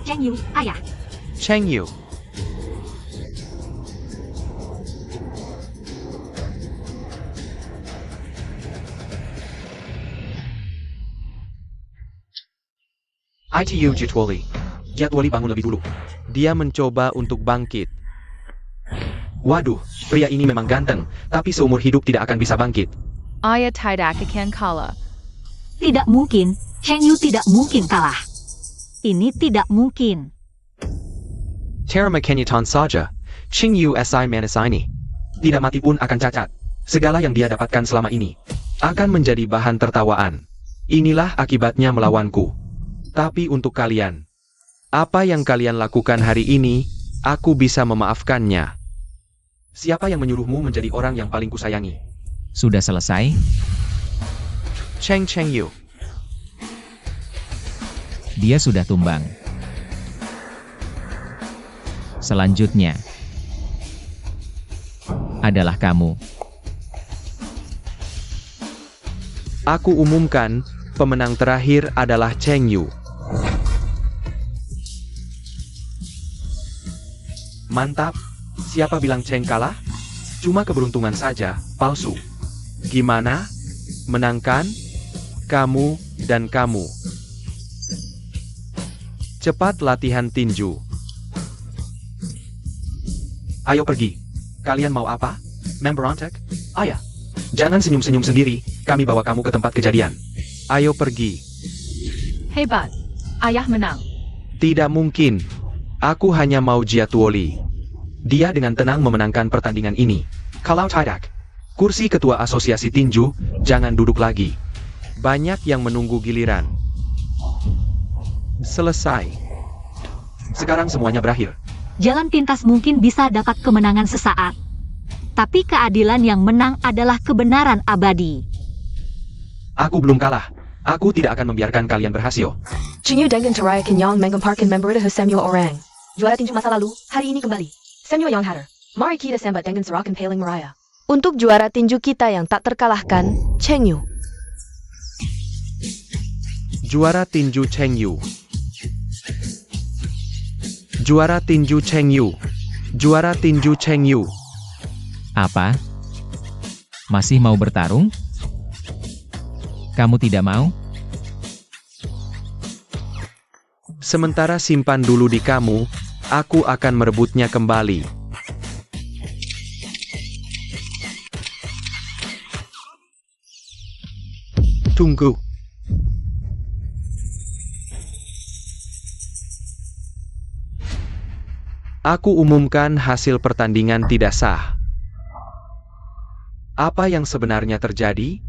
Cheng Yu, ayah. Cheng Yu. ITU Jadwali. Jadwali bangun lebih dulu. Dia mencoba untuk bangkit. Waduh, pria ini memang ganteng, tapi seumur hidup tidak akan bisa bangkit. Ayah tidak akan kalah. Tidak mungkin. Cheng Yu tidak mungkin kalah. Ini tidak mungkin. Terima kenyataan saja. Cheng Yu si manis ini. Tidak mati pun akan cacat. Segala yang dia dapatkan selama ini akan menjadi bahan tertawaan. Inilah akibatnya melawanku. Tapi untuk kalian, apa yang kalian lakukan hari ini, aku bisa memaafkannya. Siapa yang menyuruhmu menjadi orang yang paling kusayangi? Sudah selesai? Cheng Yu. Dia sudah tumbang. Selanjutnya adalah kamu. Aku umumkan, pemenang terakhir adalah Cheng Yu. Mantap. Siapa bilang Cheng kalah? Cuma keberuntungan saja, palsu. Gimana? Menangkan? Kamu dan kamu. Cepat latihan tinju. Ayo pergi. Kalian mau apa? Memberontak? Ayah. Jangan senyum-senyum sendiri, kami bawa kamu ke tempat kejadian. Ayo pergi. Hebat. Ayah menang. Tidak mungkin. Aku hanya mau Jadwali. Dia dengan tenang memenangkan pertandingan ini. Kalau tidak, kursi ketua asosiasi tinju, jangan duduk lagi. Banyak yang menunggu giliran. Selesai. Sekarang semuanya berakhir. Jalan pintas mungkin bisa dapat kemenangan sesaat. Tapi keadilan yang menang adalah kebenaran abadi. Aku belum kalah. Aku tidak akan membiarkan kalian berhasil. Cheng Yu dengan Teraya Kenyang menggemparkan member Samuel Orang. Juara tinju masa lalu, hari ini kembali. Samuel Young Hatter. Mari kita sambut dengan serakan Paling Meraya. Untuk juara tinju kita yang tak terkalahkan, Cheng Yu. Juara tinju Cheng Yu. Juara tinju Cheng Yu. Juara tinju Cheng Yu. Apa? Masih mau bertarung? Kamu tidak mau? Sementara simpan dulu di kamu, aku akan merebutnya kembali. Tunggu. Aku umumkan hasil pertandingan tidak sah. Apa yang sebenarnya terjadi?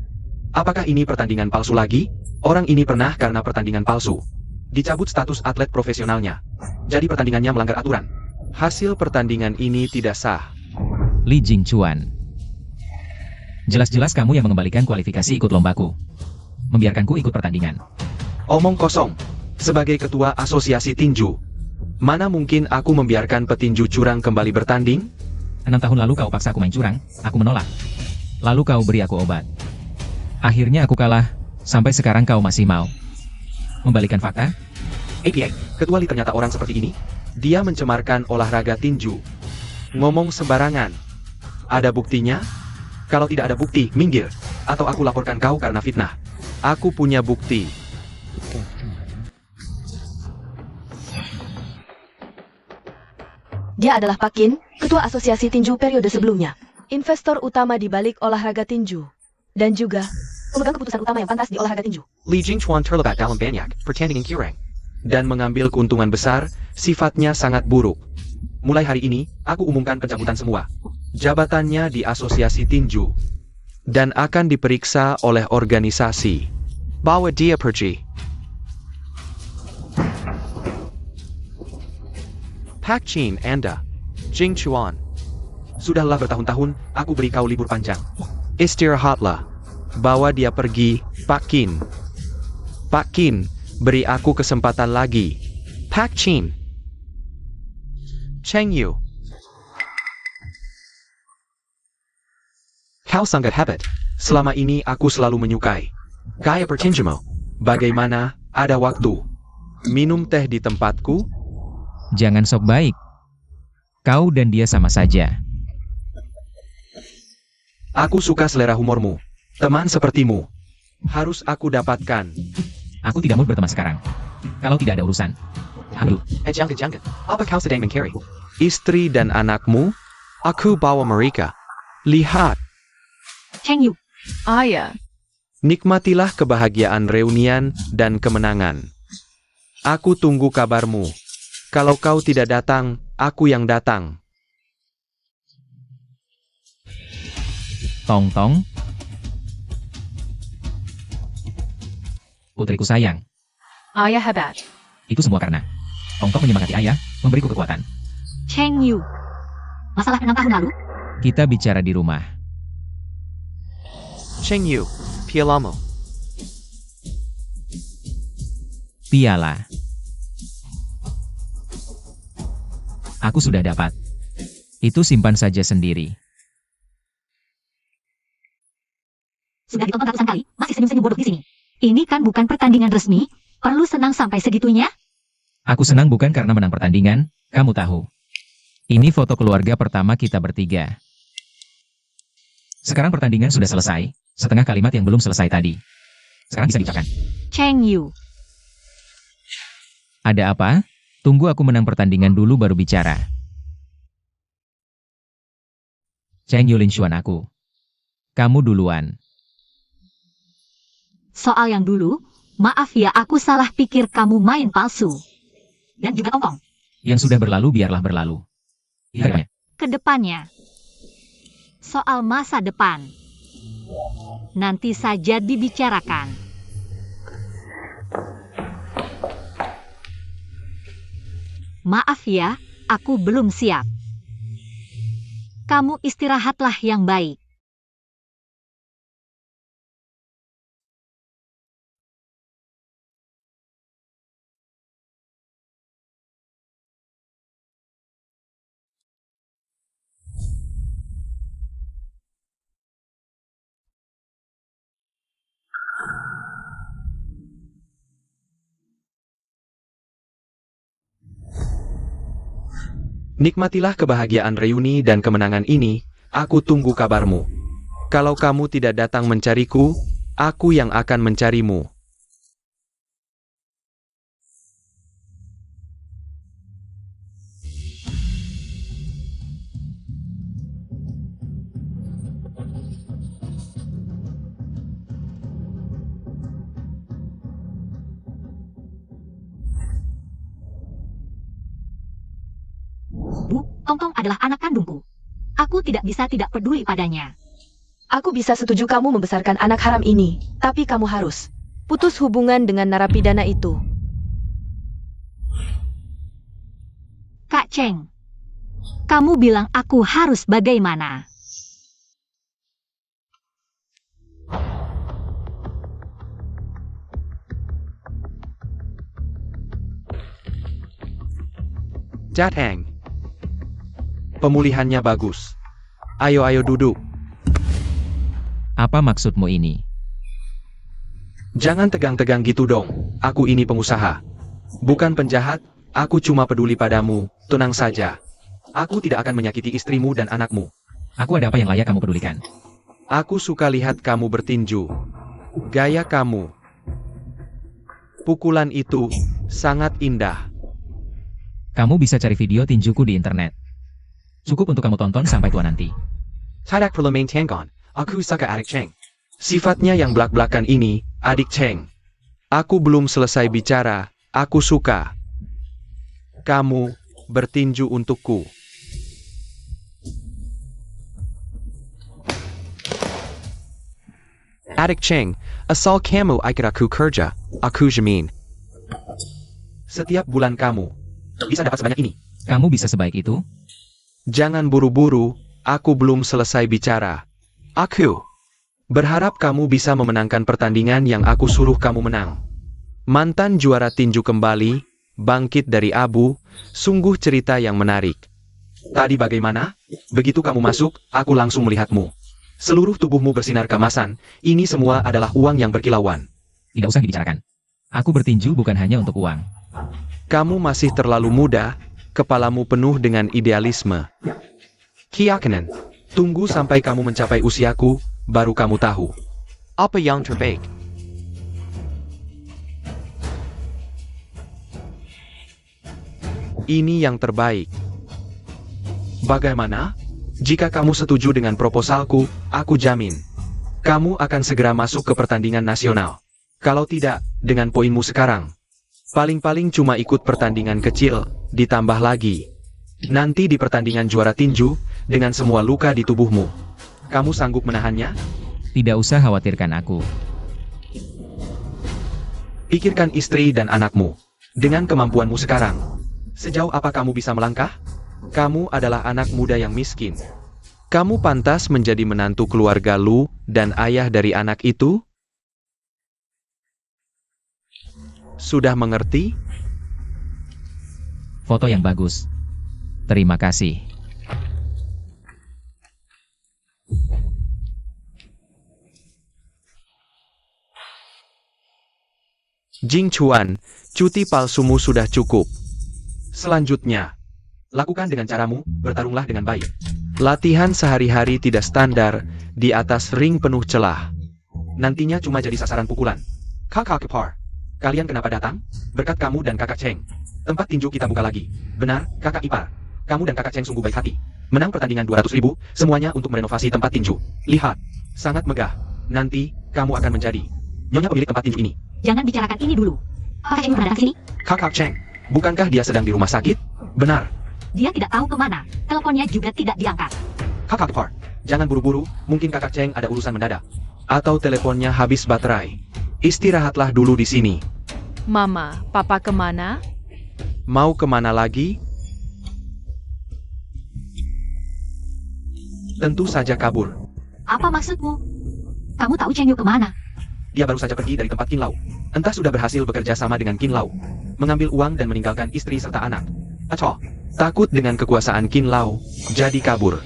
Apakah ini pertandingan palsu lagi? Orang ini pernah karena pertandingan palsu dicabut status atlet profesionalnya. Jadi pertandingannya melanggar aturan. Hasil pertandingan ini tidak sah. Li Jingchuan. Jelas-jelas kamu yang mengembalikan kualifikasi ikut lombaku. Membiarkanku ikut pertandingan. Omong kosong. Sebagai ketua asosiasi tinju, mana mungkin aku membiarkan petinju curang kembali bertanding? 6 tahun lalu kau paksa aku main curang, aku menolak. Lalu kau beri aku obat. Akhirnya aku kalah, sampai sekarang kau masih mau membalikan fakta? APA, ketua Li ternyata orang seperti ini? Dia mencemarkan olahraga tinju. Ngomong sembarangan. Ada buktinya? Kalau tidak ada bukti, minggir. Atau aku laporkan kau karena fitnah. Aku punya bukti. Dia adalah Pak Qin, ketua asosiasi tinju periode sebelumnya. Investor utama di balik olahraga tinju. Dan juga pemegang keputusan utama yang pantas di olahraga tinju. Li Jingchuan terlibat dalam banyak pertandingan curang dan mengambil keuntungan besar, sifatnya sangat buruk. Mulai hari ini, aku umumkan pencabutan semua jabatannya di asosiasi tinju dan akan diperiksa oleh organisasi. Bawa dia pergi. Pak Qin, Anda, Jingchuan. Sudahlah bertahun-tahun, aku beri kau libur panjang. Istirahatlah. Bawa dia pergi, Pak Qin. Pak Qin, beri aku kesempatan lagi. Pak Qin. Cheng Yu. Kau sangat hebat. Selama ini aku selalu menyukai gaya bertinjumu. Bagaimana, ada waktu? Minum teh di tempatku? Jangan sok baik. Kau dan dia sama saja. Aku suka selera humormu. Teman sepertimu harus aku dapatkan. Aku tidak mau berteman sekarang. Kalau tidak ada urusan. Aduh. Jangan. Apa kau sedang mencari istri dan anakmu? Aku bawa mereka. Lihat. Cheng Yu, Ayah, Nikmatilah kebahagiaan reunian dan kemenangan. Aku tunggu kabarmu. Kalau kau tidak datang, aku yang datang. Tong-tong. Putriku sayang. ayah hebat. Itu semua karena Tong-tong menyemangati ayah, memberiku kekuatan. Cheng Yu. Masalah 6 tahun lalu? Kita bicara di rumah. Cheng Yu, pialamu. Piala. Aku sudah dapat. Itu simpan saja sendiri. Sudah ditonton ratusan kali, masih senyum-senyum bodoh di sini. Ini kan bukan pertandingan resmi, perlu senang sampai segitunya? Aku senang bukan karena menang pertandingan, kamu tahu. Ini foto keluarga pertama kita bertiga. Sekarang pertandingan sudah selesai, setengah kalimat yang belum selesai tadi. Sekarang bisa diucapkan. Cheng Yu. Ada apa? Tunggu aku menang pertandingan dulu baru bicara. Cheng Yulin Xuan aku. Kamu duluan. Soal yang dulu, maaf ya aku salah pikir kamu main palsu. Dan juga Tong-tong. Yang sudah berlalu biarlah berlalu. Iya. Kedepannya. Soal masa depan. Nanti saja dibicarakan. Maaf ya, aku belum siap. Kamu istirahatlah yang baik. Nikmatilah kebahagiaan reuni dan kemenangan ini, aku tunggu kabarmu. Kalau kamu tidak datang mencariku, aku yang akan mencarimu. Abu, Tongtong adalah anak kandungku. Aku tidak bisa tidak peduli padanya. Aku bisa setuju kamu membesarkan anak haram ini, tapi kamu harus putus hubungan dengan narapidana itu. Kak Cheng, kamu bilang aku harus bagaimana? Jateng. Pemulihannya bagus. Ayo duduk. Apa maksudmu ini? Jangan tegang-tegang gitu dong. Aku ini pengusaha. Bukan penjahat, aku cuma peduli padamu. Tenang saja. Aku tidak akan menyakiti istrimu dan anakmu. Aku ada apa yang layak kamu pedulikan? Aku suka lihat kamu bertinju. Gaya kamu. Pukulan itu sangat indah. Kamu bisa cari video tinjuku di internet. Cukup untuk kamu tonton sampai tua nanti. Tidak perlu maintainkan. Aku suka adik Cheng. Sifatnya yang belak-belakan ini, adik Cheng. Aku belum selesai bicara. Aku suka. Kamu bertinju untukku. Adik Cheng, asal kamu ikut aku kerja, aku jamin. Setiap bulan kamu bisa dapat sebanyak ini. Kamu bisa sebaik itu? Jangan buru-buru, aku belum selesai bicara. Aku berharap kamu bisa memenangkan pertandingan yang aku suruh kamu menang. Mantan juara tinju kembali, bangkit dari abu, sungguh cerita yang menarik. Tadi bagaimana? Begitu kamu masuk, aku langsung melihatmu. Seluruh tubuhmu bersinar keemasan, ini semua adalah uang yang berkilauan. Tidak usah dibicarakan. Aku bertinju bukan hanya untuk uang. Kamu masih terlalu muda, kepalamu penuh dengan idealisme. Kiakanan, tunggu sampai kamu mencapai usiaku, baru kamu tahu. Apa yang terbaik? Ini yang terbaik. Bagaimana? Jika kamu setuju dengan proposalku, aku jamin. Kamu akan segera masuk ke pertandingan nasional. Kalau tidak, dengan poinmu sekarang. Paling-paling cuma ikut pertandingan kecil, ditambah lagi. Nanti di pertandingan juara tinju, dengan semua luka di tubuhmu. Kamu sanggup menahannya? Tidak usah khawatirkan aku. Pikirkan istri dan anakmu. Dengan kemampuanmu sekarang. Sejauh apa kamu bisa melangkah? Kamu adalah anak muda yang miskin. Kamu pantas menjadi menantu keluarga Lu dan ayah dari anak itu? Sudah mengerti? Foto yang bagus. Terima kasih. Jing Chuan, cuti palsumu sudah cukup. Selanjutnya, lakukan dengan caramu, bertarunglah dengan baik. Latihan sehari-hari tidak standar, di atas ring penuh celah. Nantinya cuma jadi sasaran pukulan. Kakak Kepar, kalian kenapa datang? Berkat kamu dan kakak Cheng. Tempat tinju kita buka lagi. Benar, kakak ipar. Kamu dan kakak Cheng sungguh baik hati. Menang pertandingan 200.000, semuanya untuk merenovasi tempat tinju. Lihat, sangat megah. Nanti, kamu akan menjadi nyonya pemilik tempat tinju ini. Jangan bicarakan ini dulu. Kakak Cheng pernah datang sini? Kakak Cheng, bukankah dia sedang di rumah sakit? Benar. Dia tidak tahu kemana. Teleponnya juga tidak diangkat. Kakak Kepar, jangan buru-buru, mungkin kakak Cheng ada urusan mendadak. Atau teleponnya habis baterai. Istirahatlah dulu di sini. Mama, papa kemana? Mau kemana lagi? Tentu saja kabur. Apa maksudmu? Kamu tahu Cheng Yu kemana? Dia baru saja pergi dari tempat Qin Lao. Entah sudah berhasil bekerja sama dengan Qin Lao. Mengambil uang dan meninggalkan istri serta anak. Aco, takut dengan kekuasaan Qin Lao, jadi kabur.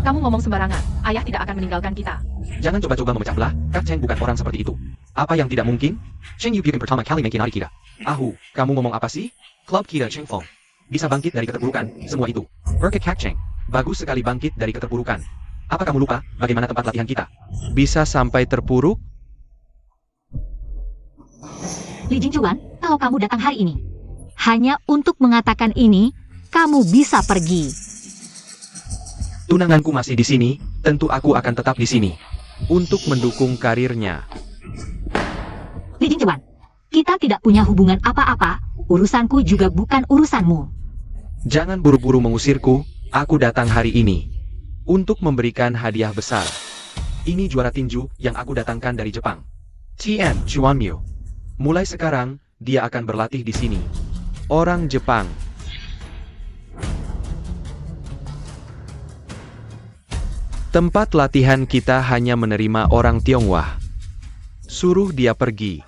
Kamu ngomong sembarangan. Ayah tidak akan meninggalkan kita. Jangan coba-coba memecah belah, Kak Cheng bukan orang seperti itu. Apa yang tidak mungkin? Cheng Yu bikin pertama kali makin kita. Ahu, kamu ngomong apa sih? Klub kita Cheng Fong. Bisa bangkit dari keterpurukan, semua itu. Berkat Kak Cheng. Bagus sekali bangkit dari keterpurukan. Apa kamu lupa, bagaimana tempat latihan kita? Bisa sampai terpuruk? Li Jingchuan, kalau kamu datang hari ini, hanya untuk mengatakan ini, kamu bisa pergi. Tunanganku masih di sini, tentu aku akan tetap di sini. Untuk mendukung karirnya. Li Jingchuan, kita tidak punya hubungan apa-apa, urusanku juga bukan urusanmu. Jangan buru-buru mengusirku, aku datang hari ini untuk memberikan hadiah besar. Ini juara tinju yang aku datangkan dari Jepang. Tien Chuanmyu. Mulai sekarang, dia akan berlatih di sini. Orang Jepang. Tempat latihan kita hanya menerima orang Tionghoa. Suruh dia pergi.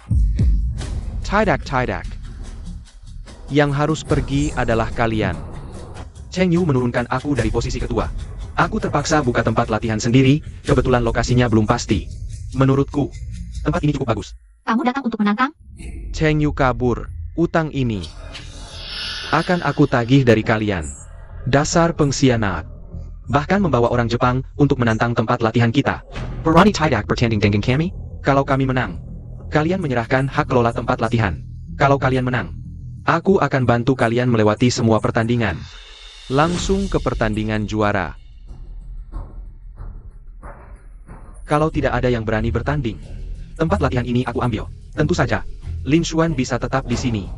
Tidak. Yang harus pergi adalah kalian. Cheng Yu menurunkan aku dari posisi ketua. Aku terpaksa buka tempat latihan sendiri, kebetulan lokasinya belum pasti. Menurutku, tempat ini cukup bagus. Kamu datang untuk menantang? Cheng Yu kabur. Utang ini akan aku tagih dari kalian. Dasar pengkhianat. Bahkan membawa orang Jepang untuk menantang tempat latihan kita. Berani tidak bertanding dengan kami? Kalau kami menang, kalian menyerahkan hak kelola tempat latihan. Kalau kalian menang, aku akan bantu kalian melewati semua pertandingan. Langsung ke pertandingan juara. Kalau tidak ada yang berani bertanding, tempat latihan ini aku ambil. Tentu saja, Lin Xuan bisa tetap di sini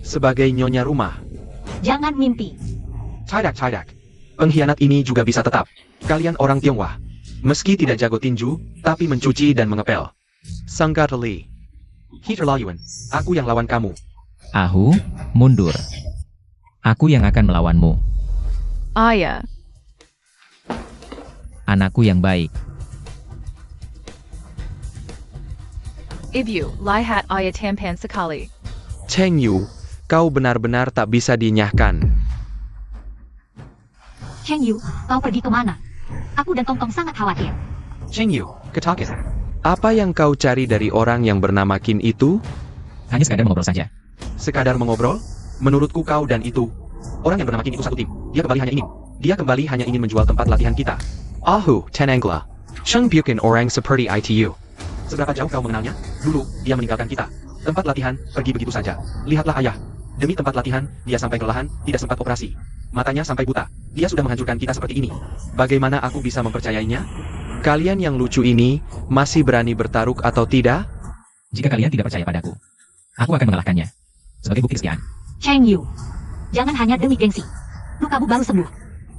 sebagai nyonya rumah. Jangan mimpi. Tidak. Pengkhianat ini juga bisa tetap. Kalian orang Tionghoa. Meski tidak jago tinju, tapi mencuci dan mengepel. Sanggatali. Hiterlayuan. Aku yang lawan kamu. Ahu, mundur. Aku yang akan melawanmu. Ayah, Anakku yang baik. Ibu, lihat ayah tampan sekali. Cheng Yu, kau benar-benar tak bisa dinyahkan. Cheng Yu, kau pergi kemana? Aku dan Tong Tong sangat khawatir. Cheng Yu, ketakutan. Apa yang kau cari dari orang yang bernama Qin itu? Hanya sekadar mengobrol saja. Sekadar mengobrol? Menurutku kau dan itu, orang yang bernama Qin itu satu tim. Dia kembali hanya ingin menjual tempat latihan kita. Ahu, Tenangla. Cheng Bukin orang seperti ITU. Seberapa jauh kau mengenalnya? Dulu, dia meninggalkan kita. Tempat latihan, pergi begitu saja. Lihatlah ayah. Demi tempat latihan, dia sampai kelelahan, tidak sempat operasi. Matanya sampai buta. Dia sudah menghancurkan kita seperti ini. Bagaimana aku bisa mempercayainya? Kalian yang lucu ini, masih berani bertaruh atau tidak? Jika kalian tidak percaya padaku, aku akan mengalahkannya. Sebagai bukti kesetiaan. Cheng Yu, jangan hanya demi gengsi. Lukamu baru sembuh.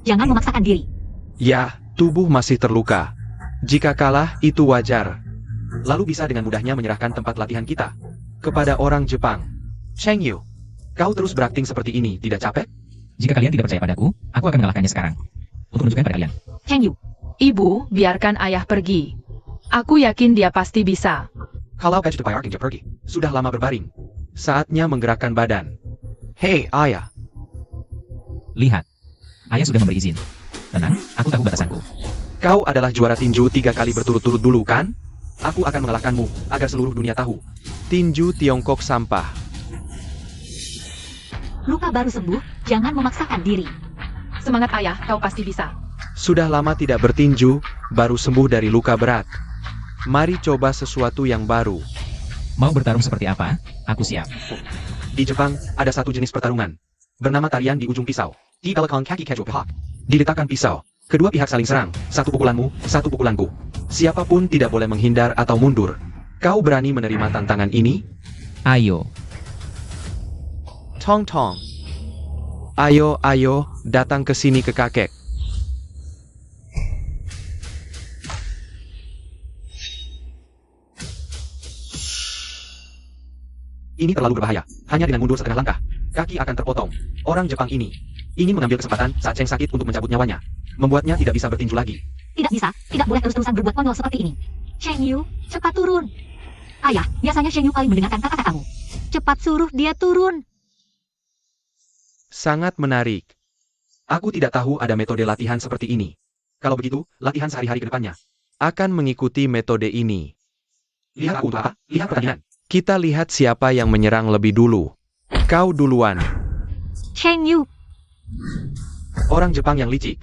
Jangan memaksakan diri. Ya, tubuh masih terluka. Jika kalah, itu wajar. Lalu bisa dengan mudahnya menyerahkan tempat latihan kita kepada orang Jepang. Cheng Yu, kau terus berakting seperti ini, tidak capek? Jika kalian tidak percaya padaku, aku akan mengalahkannya sekarang. Untuk menunjukkan pada kalian. Cheng Yu, Ibu, biarkan ayah pergi. Aku yakin dia pasti bisa. Kalau patch the Arking pergi, sudah lama berbaring. Saatnya menggerakkan badan. Hei, ayah. Lihat. Ayah sudah memberi izin. Tenang, aku tahu batasanku. Kau adalah juara tinju 3 kali berturut-turut dulu, kan? Aku akan mengalahkanmu, agar seluruh dunia tahu. Tinju Tiongkok sampah. luka baru sembuh, jangan memaksakan diri. Semangat ayah, kau pasti bisa. Sudah lama tidak bertinju, baru sembuh dari luka berat. Mari coba sesuatu yang baru. Mau bertarung seperti apa? Aku siap. Di Jepang, ada satu jenis pertarungan. Bernama tarian di ujung pisau. Di belakang kaki keju pihak. Diletakkan pisau. Kedua pihak saling serang. Satu pukulanmu, satu pukulanku. Siapapun tidak boleh menghindar atau mundur. Kau berani menerima tantangan ini? Ayo. Tong Tong. Ayo, datang ke sini ke kakek. Ini terlalu berbahaya. Hanya dengan mundur setengah langkah, kaki akan terpotong. Orang Jepang ini ingin mengambil kesempatan saat Cheng sakit untuk mencabut nyawanya. Membuatnya tidak bisa bertinju lagi. Tidak bisa, tidak boleh terus-terusan berbuat konyol seperti ini. Cheng Yu, cepat turun. Ayah, biasanya Cheng Yu paling mendengarkan kata-katamu. Cepat suruh dia turun. Sangat menarik. Aku tidak tahu ada metode latihan seperti ini. Kalau begitu, latihan sehari-hari ke depannya akan mengikuti metode ini. Lihat aku untuk apa? Lihat pertandingan. Kita lihat siapa yang menyerang lebih dulu. Kau duluan. Cheng Yu, Orang Jepang yang licik.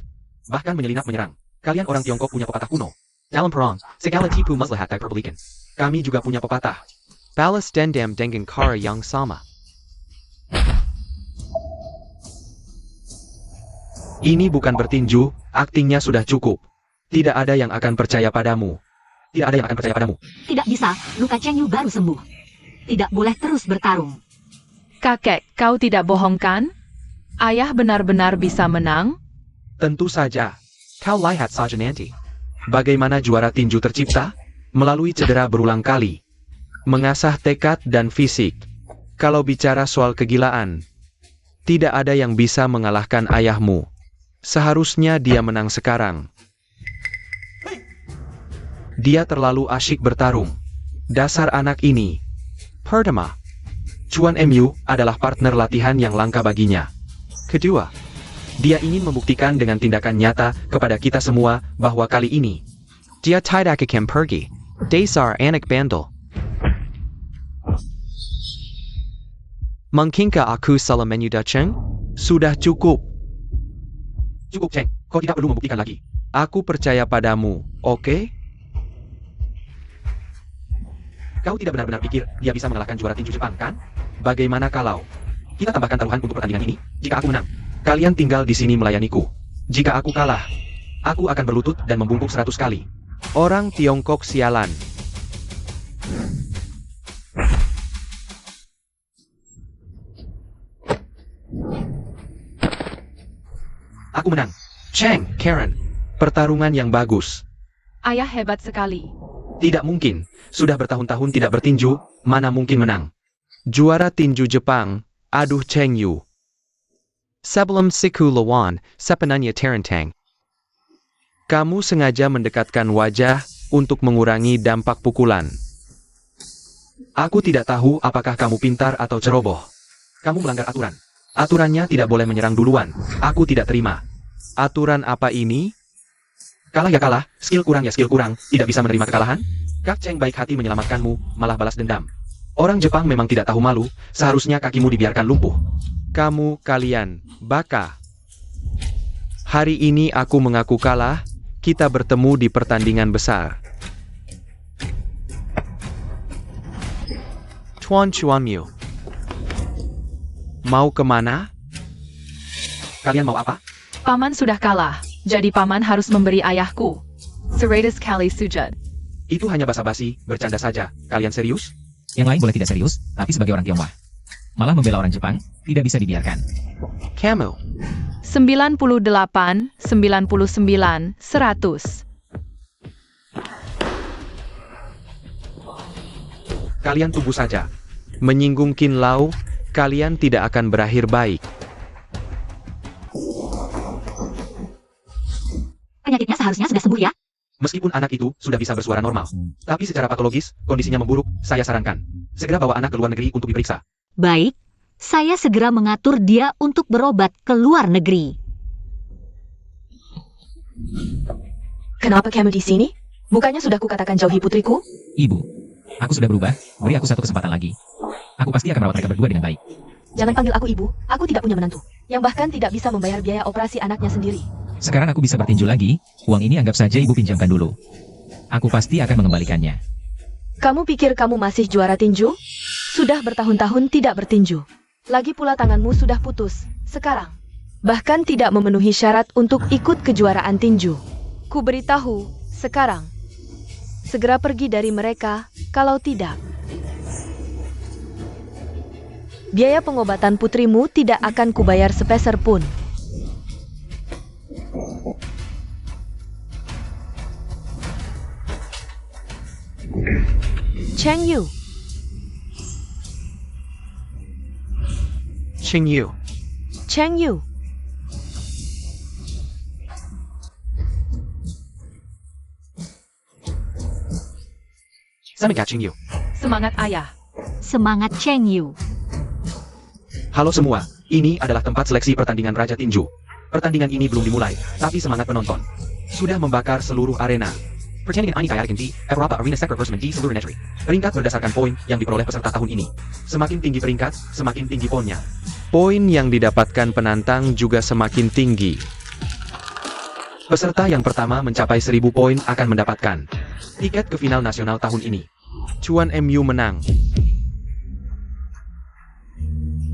Bahkan menyelinap menyerang. Kalian orang Tiongkok punya pepatah kuno. Dalam perang, segala tipu maslahat diperlukan. Kami juga punya pepatah. Balas dendam dengan cara yang sama. Ini bukan bertinju, aktingnya sudah cukup. Tidak ada yang akan percaya padamu. Tidak ada yang akan percaya padamu. tidak bisa, luka Cheng Yu baru sembuh. Tidak boleh terus bertarung. Kakek, kau tidak bohong kan? Ayah benar-benar bisa menang? Tentu saja. Kau lihat saja nanti. Bagaimana juara tinju tercipta? Melalui cedera berulang kali. Mengasah tekad dan fisik. Kalau bicara soal kegilaan, tidak ada yang bisa mengalahkan ayahmu. Seharusnya dia menang sekarang. Dia terlalu asyik bertarung. Dasar anak ini. Pertama, Chuan Mu adalah partner latihan yang langka baginya. Kedua, dia ingin membuktikan dengan tindakan nyata kepada kita semua bahwa kali ini dia tidak akan pergi. Dasar anak bandel. Mungkinkah aku salah menyudah, Cheng? Sudah cukup. Cukup, Cheng. Kau tidak perlu membuktikan lagi. Aku percaya padamu, oke? Kau tidak benar-benar pikir dia bisa mengalahkan juara tinju Jepang, kan? Bagaimana kalau kita tambahkan taruhan untuk pertandingan ini? Jika aku menang, kalian tinggal di sini melayaniku. Jika aku kalah, aku akan berlutut dan membungkuk 100 kali. Orang Tiongkok sialan. Aku menang. Cheng, Karen. Pertarungan yang bagus. Ayah hebat sekali. Tidak mungkin. Sudah bertahun-tahun tidak bertinju, mana mungkin menang. Juara tinju Jepang, aduh Cheng Yu. Sebelum siku lawan, sepenanya terentang. Kamu sengaja mendekatkan wajah untuk mengurangi dampak pukulan. Aku tidak tahu apakah kamu pintar atau ceroboh. Kamu melanggar aturan. Aturannya tidak boleh menyerang duluan. Aku tidak terima. Aturan apa ini? Kalah ya kalah, skill kurang ya skill kurang, tidak bisa menerima kekalahan? Kak Cheng baik hati menyelamatkanmu, malah balas dendam. Orang Jepang memang tidak tahu malu, seharusnya kakimu dibiarkan lumpuh. Kamu, kalian, baka. Hari ini aku mengaku kalah, kita bertemu di pertandingan besar. Chuan Mu. Mau kemana? Kalian mau apa? Paman sudah kalah, jadi paman harus memberi ayahku 100 kali sujud. Itu hanya basa-basi, bercanda saja. Kalian serius? Yang lain boleh tidak serius, tapi sebagai orang Tionghoa, malah membela orang Jepang, tidak bisa dibiarkan. Kamu. 98, 99, 100. Kalian tunggu saja. Menyinggung Qin Lao, kalian tidak akan berakhir baik. Penyakitnya seharusnya sudah sembuh ya? Meskipun anak itu sudah bisa bersuara normal, tapi secara patologis, kondisinya memburuk, saya sarankan. Segera bawa anak ke luar negeri untuk diperiksa. Baik, saya segera mengatur dia untuk berobat ke luar negeri. Kenapa kamu di sini? Bukannya sudah kukatakan jauhi putriku? Ibu, aku sudah berubah, beri aku satu kesempatan lagi. Aku pasti akan merawat mereka berdua dengan baik. Jangan panggil aku ibu, aku tidak punya menantu. Yang bahkan tidak bisa membayar biaya operasi anaknya sendiri. Sekarang aku bisa bertinju lagi, uang ini anggap saja ibu pinjamkan dulu. Aku pasti akan mengembalikannya. Kamu pikir kamu masih juara tinju? Sudah bertahun-tahun tidak bertinju. Lagi pula tanganmu sudah putus, sekarang. Bahkan tidak memenuhi syarat untuk ikut kejuaraan tinju. Ku beritahu, sekarang. Segera pergi dari mereka, kalau tidak. Biaya pengobatan putrimu tidak akan kubayar sepeser pun. Cheng Yu. Cheng Yu. Cheng Yu. Semangat Cheng Yu. Semangat ayah. Semangat Cheng Yu. Halo semua, ini adalah tempat seleksi pertandingan Raja Tinju. Pertandingan ini belum dimulai, tapi semangat penonton sudah membakar seluruh arena. Pertandingan ini kayak di Eropa Arena Soccer Versement di seluruh negeri. Peringkat berdasarkan poin yang diperoleh peserta tahun ini. Semakin tinggi peringkat, semakin tinggi poinnya. Poin yang didapatkan penantang juga semakin tinggi. Peserta yang pertama mencapai 1000 poin akan mendapatkan tiket ke final nasional tahun ini. Chuan Mu menang.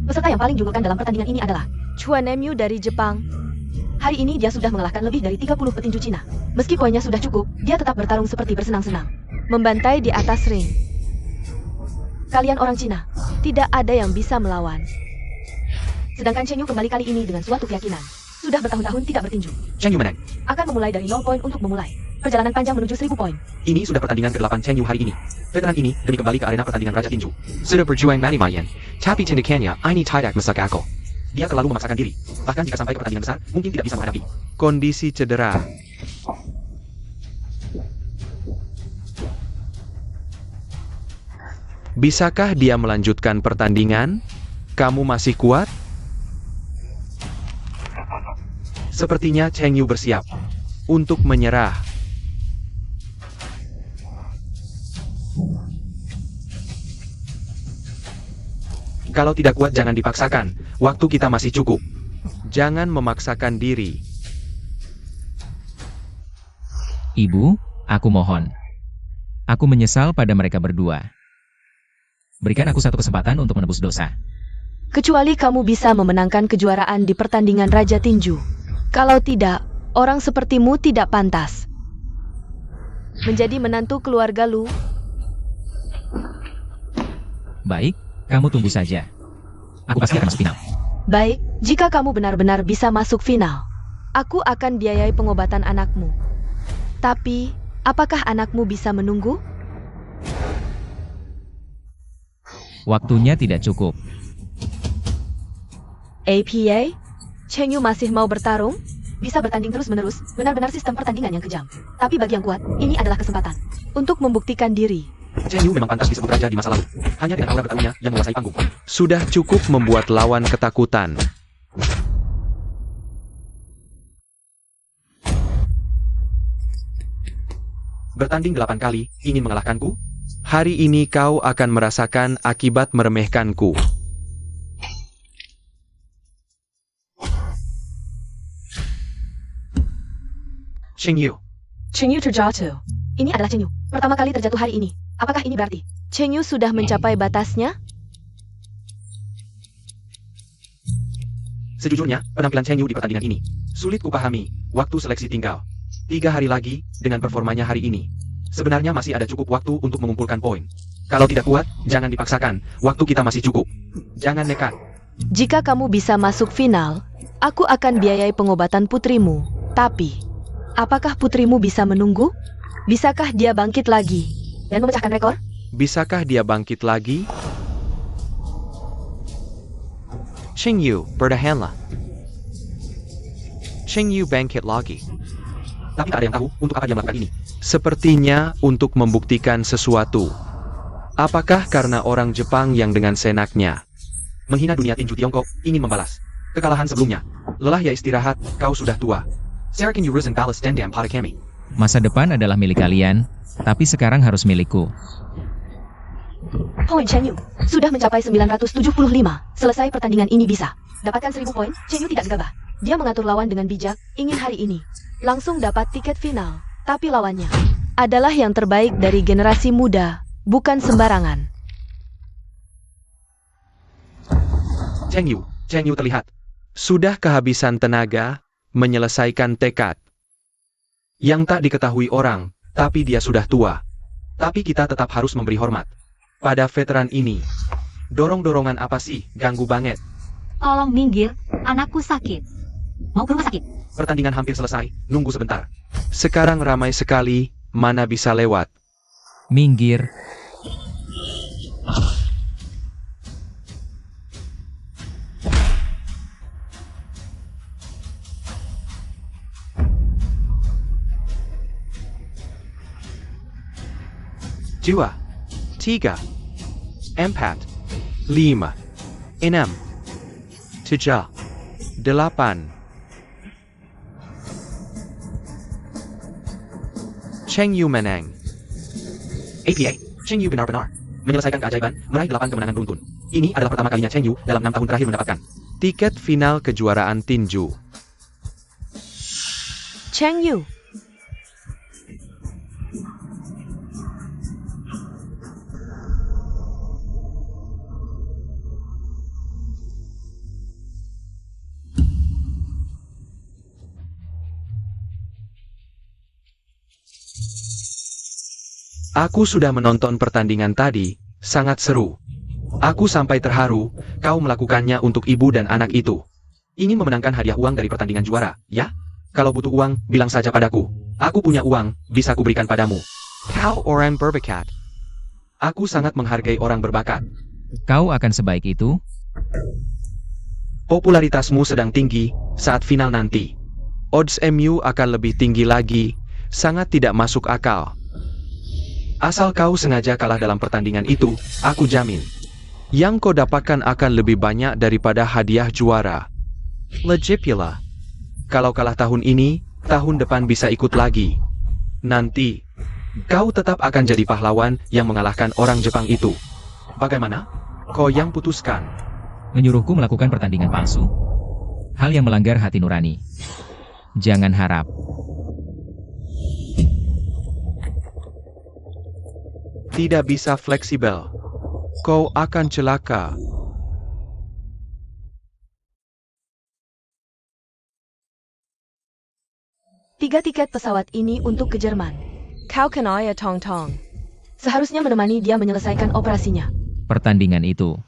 Peserta yang paling diunggulkan dalam pertandingan ini adalah Chuan Mu dari Jepang. Hari ini dia sudah mengalahkan lebih dari 30 petinju Cina. Meski poinnya sudah cukup, dia tetap bertarung seperti bersenang-senang. Membantai di atas ring. Kalian orang Cina, tidak ada yang bisa melawan. Sedangkan Cheng Yu kembali kali ini dengan suatu keyakinan. Sudah bertahun-tahun tidak bertinju. Cheng Yu menang. Akan memulai dari 0 poin untuk memulai. Perjalanan panjang menuju 1000 poin. Ini sudah pertandingan ke-8 Cheng Yu hari ini. Veteran ini demi kembali ke arena pertandingan Raja Tinju. Sudah berjuang mati-matian, tapi tindakannya ini tidak masuk akal. Dia terlalu memaksakan diri. Bahkan jika sampai ke pertandingan besar, mungkin tidak bisa menghadapi kondisi cedera. Bisakah dia melanjutkan pertandingan? Kamu masih kuat? Sepertinya Cheng Yu bersiap untuk menyerah. Kalau tidak kuat jangan dipaksakan, waktu kita masih cukup. Jangan memaksakan diri. Ibu, aku mohon. Aku menyesal pada mereka berdua. Berikan aku satu kesempatan untuk menebus dosa. Kecuali kamu bisa memenangkan kejuaraan di pertandingan Raja Tinju. Kalau tidak, orang sepertimu tidak pantas menjadi menantu keluarga Lu. Baik, kamu tunggu saja. Aku pasti akan masuk final. Baik, jika kamu benar-benar bisa masuk final, aku akan biayai pengobatan anakmu. Tapi, apakah anakmu bisa menunggu? Waktunya tidak cukup. APA? Cheng Yu masih mau bertarung? Bisa bertanding terus-menerus, benar-benar sistem pertandingan yang kejam. Tapi bagi yang kuat, ini adalah kesempatan untuk membuktikan diri. Cheng Yu memang pantas disebut raja di masa lalu. Hanya dengan aura bertarungnya yang menguasai panggung. Sudah cukup membuat lawan ketakutan. Bertanding 8 kali, ingin mengalahkanku? Hari ini kau akan merasakan akibat meremehkanku. Cheng Yu. Cheng Yu terjatuh. Ini adalah Cheng Yu. Pertama kali terjatuh hari ini. Apakah ini berarti Cheng Yu sudah mencapai batasnya? Sejujurnya, penampilan Cheng Yu di pertandingan ini sulit kupahami. Waktu seleksi tinggal 3 hari lagi dengan performanya hari ini. Sebenarnya masih ada cukup waktu untuk mengumpulkan poin. Kalau tidak kuat, jangan dipaksakan. Waktu kita masih cukup. Jangan nekat. Jika kamu bisa masuk final, aku akan biayai pengobatan putrimu. Tapi, apakah putrimu bisa menunggu? Bisakah dia bangkit lagi dan memecahkan rekor? Bisakah dia bangkit lagi? Cheng Yu, bertahanlah. Cheng Yu bangkit lagi. Tapi tak ada yang tahu untuk apa dia melakukan ini. Sepertinya untuk membuktikan sesuatu. Apakah karena orang Jepang yang dengan senaknya menghina dunia tinju Tiongkok ingin membalas kekalahan sebelumnya? Lelah ya istirahat, kau sudah tua. Sarah, can you rise and balas dendam pada kami? Masa depan adalah milik kalian, tapi sekarang harus milikku. Poin Cheng Yu sudah mencapai 975. Selesai pertandingan ini bisa dapatkan 1000 poin. Cheng Yu tidak gegabah. Dia mengatur lawan dengan bijak, ingin hari ini langsung dapat tiket final. Tapi lawannya adalah yang terbaik dari generasi muda, bukan sembarangan. Cheng Yu terlihat sudah kehabisan tenaga menyelesaikan tekad. Yang tak diketahui orang, tapi dia sudah tua. Tapi kita tetap harus memberi hormat pada veteran ini. Dorong-dorongan apa sih? Ganggu banget. Tolong minggir, anakku sakit. Mau ke rumah sakit? Pertandingan hampir selesai, nunggu sebentar. Sekarang ramai sekali, mana bisa lewat. Minggir. Dua, tiga, empat, lima, enam, tujuh, delapan. Cheng Yu menang. APA, Cheng Yu benar-benar menyelesaikan keajaiban, meraih 8 kemenangan beruntun. Ini adalah pertama kalinya Cheng Yu dalam 6 tahun terakhir mendapatkan tiket final kejuaraan tinju. Cheng Yu. Aku sudah menonton pertandingan tadi, sangat seru. Aku sampai terharu, kau melakukannya untuk ibu dan anak itu. Ingin memenangkan hadiah uang dari pertandingan juara, ya? Kalau butuh uang, bilang saja padaku. Aku punya uang, bisa kuberikan padamu. Kau orang berbakat. Aku sangat menghargai orang berbakat. Kau akan sebaik itu? Popularitasmu sedang tinggi saat final nanti. Odds MU akan lebih tinggi lagi, sangat tidak masuk akal. Asal kau sengaja kalah dalam pertandingan itu, aku jamin. Yang kau dapatkan akan lebih banyak daripada hadiah juara. Legit pula. Kalau kalah tahun ini, tahun depan bisa ikut lagi. Nanti, kau tetap akan jadi pahlawan yang mengalahkan orang Jepang itu. Bagaimana? Kau yang putuskan. Menyuruhku melakukan pertandingan palsu? Hal yang melanggar hati nurani. Jangan harap. Tidak bisa fleksibel. Kau akan celaka. Tiga tiket pesawat ini untuk ke Jerman. Kau kenal ya Tong Tong. Seharusnya menemani dia menyelesaikan operasinya. Pertandingan itu.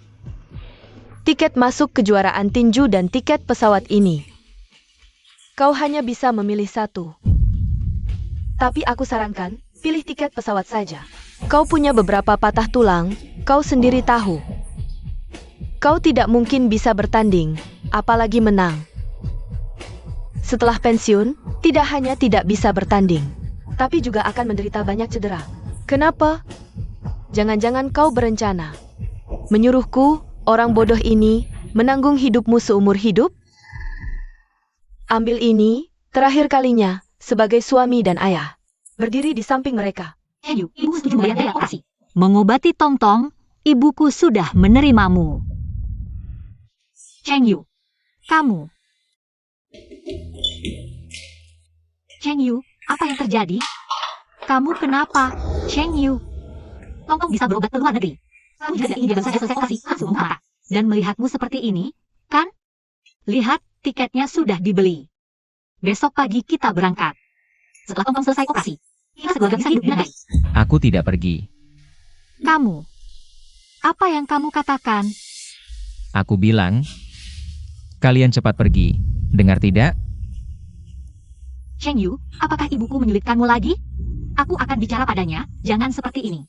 Tiket masuk kejuaraan tinju dan tiket pesawat ini. Kau hanya bisa memilih satu. Tapi aku sarankan, pilih tiket pesawat saja. Kau punya beberapa patah tulang, kau sendiri tahu. Kau tidak mungkin bisa bertanding, apalagi menang. Setelah pensiun, tidak hanya tidak bisa bertanding, tapi juga akan menderita banyak cedera. Kenapa? Jangan-jangan kau berencana menyuruhku, orang bodoh ini, menanggung hidupmu seumur hidup? Ambil ini, terakhir kalinya, sebagai suami dan ayah. Berdiri di samping mereka. Cheng Yu, ibu setuju membayar biaya operasi. Mengobati Tong Tong, ibuku sudah menerimamu. Cheng Yu, kamu. Cheng Yu, apa yang terjadi? Kamu kenapa, Cheng Yu? Tong Tong bisa berobat ke luar negeri. Kamu juga ingin dia saja selesai operasi langsung mengapa? Dan melihatmu seperti ini, kan? Lihat, tiketnya sudah dibeli. Besok pagi kita berangkat. Setelah Tong Tong selesai operasi, kita sekeluarga bisa hidup dengan baik. Aku tidak pergi. Kamu. Apa yang kamu katakan? Aku bilang, kalian cepat pergi. Dengar tidak? Cheng Yu, apakah ibuku menyulitkanmu lagi? Aku akan bicara padanya, jangan seperti ini.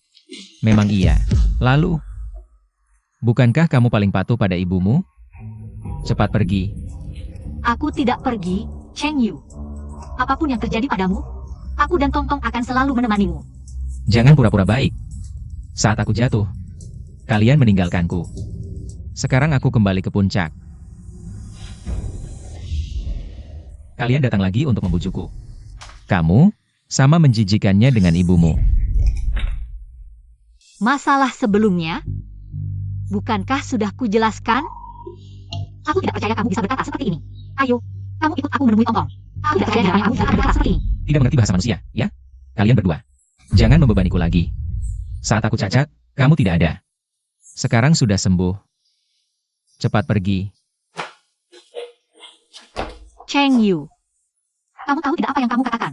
Memang iya. Lalu, bukankah kamu paling patuh pada ibumu? Cepat pergi. Aku tidak pergi, Cheng Yu. Apapun yang terjadi padamu, aku dan Tong Tong akan selalu menemanimu. Jangan pura-pura baik. Saat aku jatuh, kalian meninggalkanku. Sekarang aku kembali ke puncak. Kalian datang lagi untuk membujukku. Kamu sama menjijikannya dengan ibumu. Masalah sebelumnya, bukankah sudah kujelaskan? Aku tidak percaya kamu bisa berkata seperti ini. Ayo, kamu ikut aku menemui Tong Tong. Aku tidak percaya kamu bisa berkata seperti ini. Tidak mengerti bahasa manusia, ya? Kalian berdua. Jangan membebaniku lagi. Saat aku cacat, kamu tidak ada. Sekarang sudah sembuh. Cepat pergi. Cheng Yu, kamu tahu tidak apa yang kamu katakan?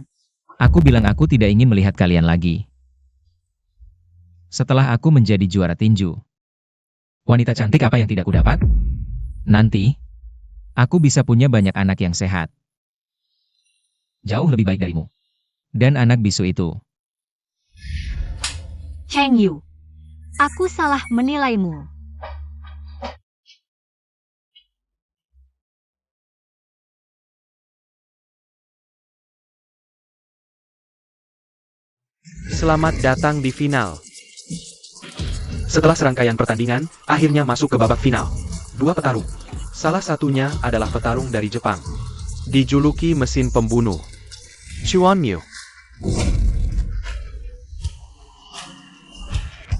Aku bilang aku tidak ingin melihat kalian lagi. Setelah aku menjadi juara tinju. Wanita cantik apa yang tidak kudapat? Nanti, aku bisa punya banyak anak yang sehat. Jauh lebih baik darimu. Dan anak bisu itu. Cheng Yu, aku salah menilaimu. Selamat datang di final. Setelah serangkaian pertandingan, akhirnya masuk ke babak final. Dua petarung. Salah satunya adalah petarung dari Jepang. Dijuluki mesin pembunuh. Chuan Yu.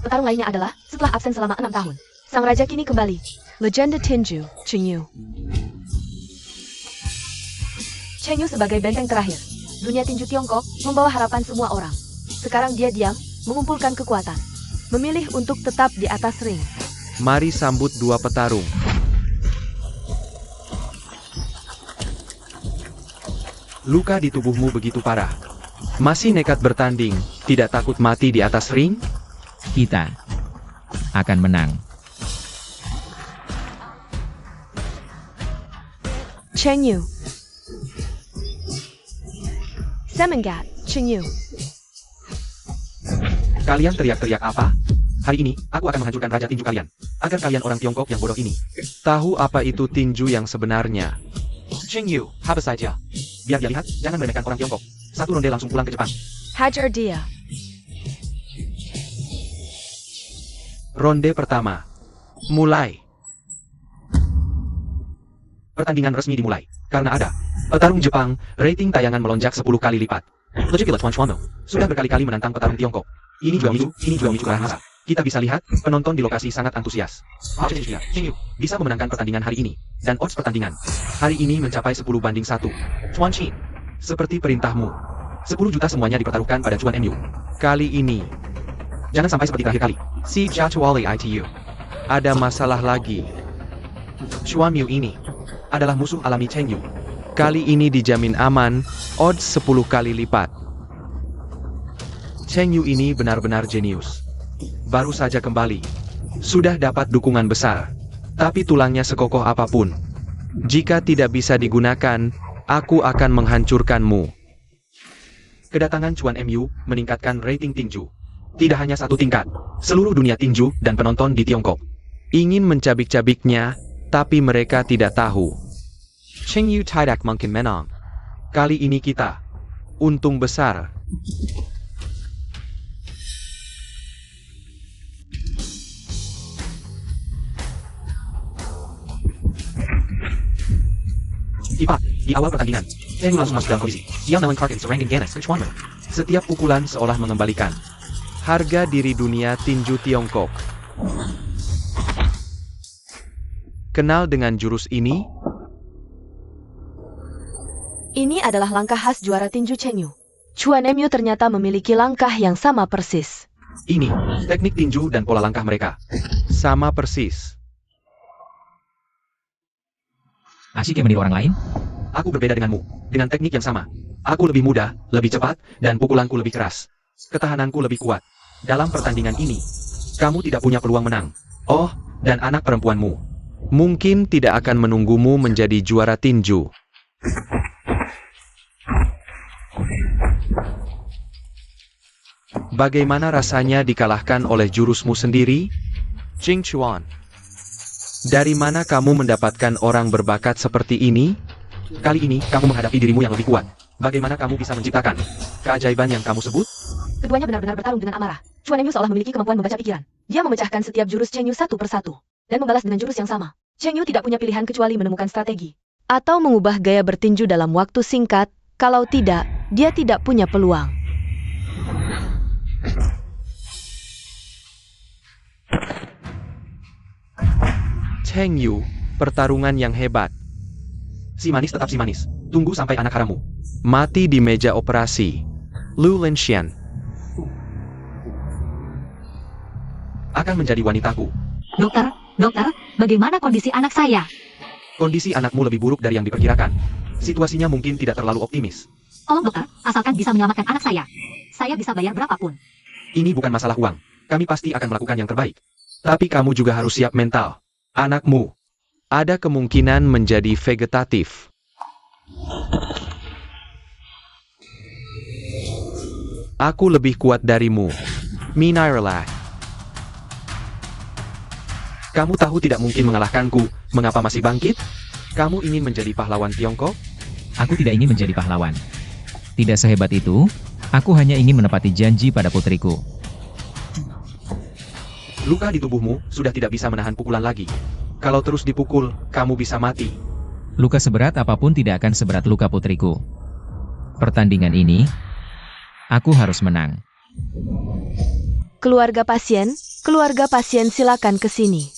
Petarung lainnya adalah, setelah absen selama 6 tahun, sang raja kini kembali. Legenda tinju, Cheng Yu. Cheng Yu sebagai benteng terakhir. Dunia tinju Tiongkok membawa harapan semua orang. Sekarang dia diam, mengumpulkan kekuatan. Memilih untuk tetap di atas ring. Mari sambut dua petarung. Luka di tubuhmu begitu parah. Masih nekat bertanding, tidak takut mati di atas ring? Kita akan menang. Cheng Yu. Semengat, Cheng Yu. Kalian teriak-teriak apa? Hari ini, aku akan menghancurkan raja tinju kalian. Agar kalian orang Tiongkok yang bodoh ini tahu apa itu tinju yang sebenarnya. Cheng Yu, habis saja. Biar dia lihat, jangan meremehkan orang Tiongkok. Satu ronde langsung pulang ke Jepang. Hajar dia. Ronde pertama. Mulai. Pertandingan resmi dimulai. Karena ada petarung Jepang, rating tayangan melonjak 10 kali lipat. Legitimate Chuan Chuan sudah berkali-kali menantang petarung Tiongkok. Ini juga micu kemarahan massa. Kita bisa lihat, penonton di lokasi sangat antusias. Cheng Yu bisa memenangkan pertandingan hari ini. Dan odds pertandingan hari ini mencapai 10-1. Chuan Qin, seperti perintahmu. 10 juta semuanya dipertaruhkan pada Chuan MU. Kali ini, jangan sampai seperti terakhir kali. Si Jatuali ITU. Ada masalah lagi. Chuan Mu ini adalah musuh alami Cheng Yu. Kali ini dijamin aman, odds 10 kali lipat. Cheng Yu ini benar-benar jenius. Baru saja kembali. Sudah dapat dukungan besar. Tapi tulangnya sekokoh apapun. Jika tidak bisa digunakan, aku akan menghancurkanmu. Kedatangan Chuan MU meningkatkan rating tinju. Tidak hanya satu tingkat, seluruh dunia tinju dan penonton di Tiongkok ingin mencabik-cabiknya, tapi mereka tidak tahu. Cheng Yu tidak mungkin menang. Kali ini kita untung besar. Cepat, di awal pertandingan, Cheng Yu langsung masuk dalam kondisi. Dia melengkarkan serangan ganas ke Chuan Mu. Setiap pukulan seolah mengembalikan harga diri dunia tinju Tiongkok. Kenal dengan jurus ini? Ini adalah langkah khas juara tinju Cheng Yu. Chuan MU ternyata memiliki langkah yang sama persis. Ini, teknik tinju dan pola langkah mereka. Sama persis. Asyik ya meniru orang lain? Aku berbeda denganmu, dengan teknik yang sama. Aku lebih mudah, lebih cepat, dan pukulanku lebih keras. Ketahananku lebih kuat. Dalam pertandingan ini, kamu tidak punya peluang menang. Oh, dan anak perempuanmu mungkin tidak akan menunggumu menjadi juara tinju. Bagaimana rasanya dikalahkan oleh jurusmu sendiri? Jing Chuan. Dari mana kamu mendapatkan orang berbakat seperti ini? Kali ini, kamu menghadapi dirimu yang lebih kuat. Bagaimana kamu bisa menciptakan keajaiban yang kamu sebut? Keduanya benar-benar bertarung dengan amarah. Chuan MU seolah memiliki kemampuan membaca pikiran. Dia memecahkan setiap jurus Cheng Yu satu persatu. Dan membalas dengan jurus yang sama. Cheng Yu tidak punya pilihan kecuali menemukan strategi. Atau mengubah gaya bertinju dalam waktu singkat. Kalau tidak, dia tidak punya peluang. Cheng Yu, pertarungan yang hebat. Si manis tetap si manis. Tunggu sampai anak harammu mati di meja operasi. Lu Linshian akan menjadi wanitaku. Dokter, bagaimana kondisi anak saya? Kondisi anakmu lebih buruk dari yang diperkirakan. Situasinya mungkin tidak terlalu optimis. Tolong dokter, asalkan bisa menyelamatkan anak saya bisa bayar berapapun. Ini bukan masalah uang. Kami pasti akan melakukan yang terbaik. Tapi kamu juga harus siap mental. Anakmu ada kemungkinan menjadi vegetatif. Aku lebih kuat darimu. Minirlah. Kamu tahu tidak mungkin mengalahkanku. Mengapa masih bangkit? Kamu ingin menjadi pahlawan Tiongkok? Aku tidak ingin menjadi pahlawan. Tidak sehebat itu, aku hanya ingin menepati janji pada putriku. Luka di tubuhmu sudah tidak bisa menahan pukulan lagi. Kalau terus dipukul, kamu bisa mati. Luka seberat apapun tidak akan seberat luka putriku. Pertandingan ini, aku harus menang. Keluarga pasien silakan ke sini.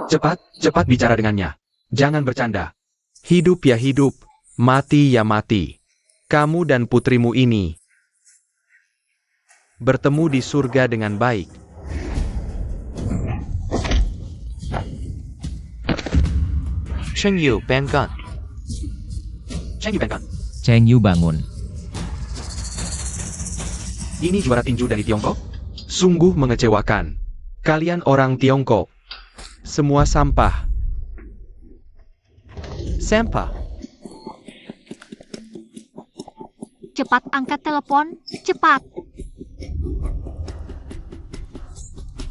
Cepat bicara dengannya. Jangan bercanda. Hidup ya hidup, mati ya mati. Kamu dan putrimu ini bertemu di surga dengan baik. Cheng Yu bangun. Cheng Yu bangun. Ini juara tinju dari Tiongkok? Sungguh mengecewakan. Kalian orang Tiongkok. Semua sampah. Sampah. Cepat angkat telepon, cepat.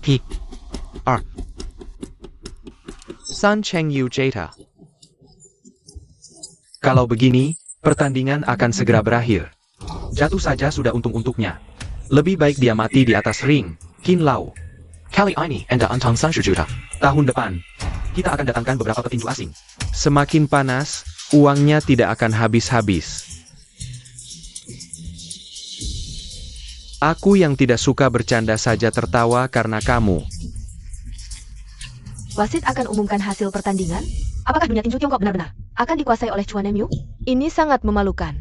P. R. Sun Chengyu Jeta. Kalau begini, pertandingan akan segera berakhir. Jatuh saja sudah untung-untuknya. Lebih baik dia mati di atas ring. Qin Lao. Kali ini Anda antang 30 juta. Tahun depan, kita akan datangkan beberapa petinju asing. Semakin panas, uangnya tidak akan habis-habis. Aku yang tidak suka bercanda saja tertawa karena kamu. Wasit akan umumkan hasil pertandingan. Apakah dunia tinju Tiongkok benar-benar akan dikuasai oleh Chuan Emyu? Ini sangat memalukan.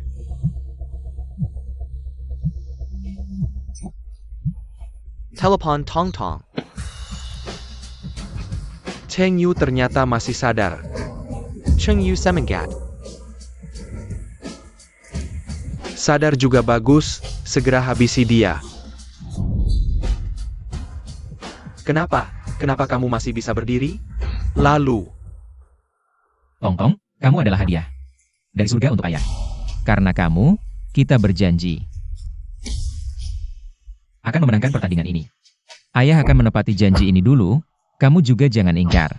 Telepon Tong Tong. Cheng Yu ternyata masih sadar. Cheng Yu semengat. Sadar juga bagus, segera habisi dia. Kenapa? Kenapa kamu masih bisa berdiri? Lalu, Tong Tong, kamu adalah hadiah dari surga untuk ayah. Karena kamu, kita berjanji akan memenangkan pertandingan ini. Ayah akan menepati janji ini dulu, kamu juga jangan ingkar.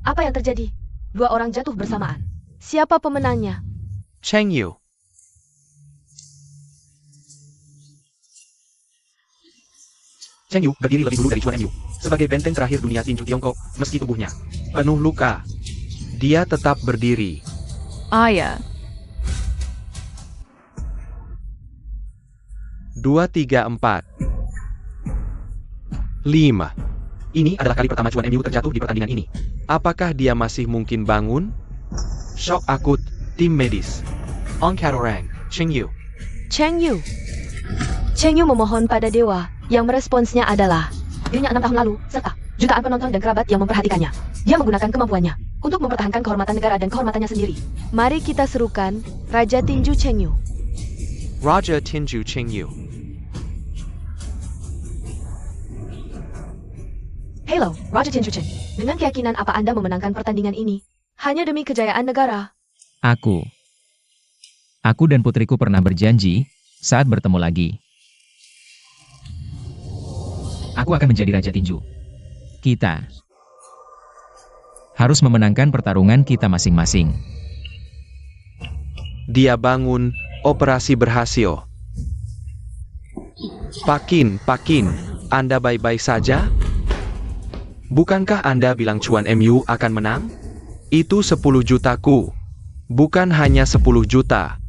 Apa yang terjadi? Dua orang jatuh bersamaan. Siapa pemenangnya? Cheng Yu. Cheng Yu berdiri lebih dulu dari Chuan Emyu. Sebagai benteng terakhir dunia tinju Tiongkok, meski tubuhnya penuh luka, dia tetap berdiri. Ayah, 2, 3, 4, 5. Ini adalah kali pertama Chuan Emyu terjatuh di pertandingan ini. Apakah dia masih mungkin bangun? Shock akut, tim medis. Angkat orang, Cheng Yu. Cheng Yu. Cheng Yu memohon pada dewa, yang meresponsnya adalah dirinya 6 tahun lalu, serta jutaan penonton dan kerabat yang memperhatikannya. Dia menggunakan kemampuannya untuk mempertahankan kehormatan negara dan kehormatannya sendiri. Mari kita serukan Raja Tinju Cheng Yu. Raja Tinju Cheng Yu. Hello, Raja Tinju Cheng. Dengan keyakinan apa Anda memenangkan pertandingan ini? Hanya demi kejayaan negara. Aku dan putriku pernah berjanji saat bertemu lagi. Aku akan menjadi Raja Tinju. Kita harus memenangkan pertarungan kita masing-masing. Dia bangun, operasi berhasil. Pakin, Anda baik-baik saja? Bukankah Anda bilang Chuan Emyu akan menang? Itu 10 jutaku. Bukan hanya 10 juta.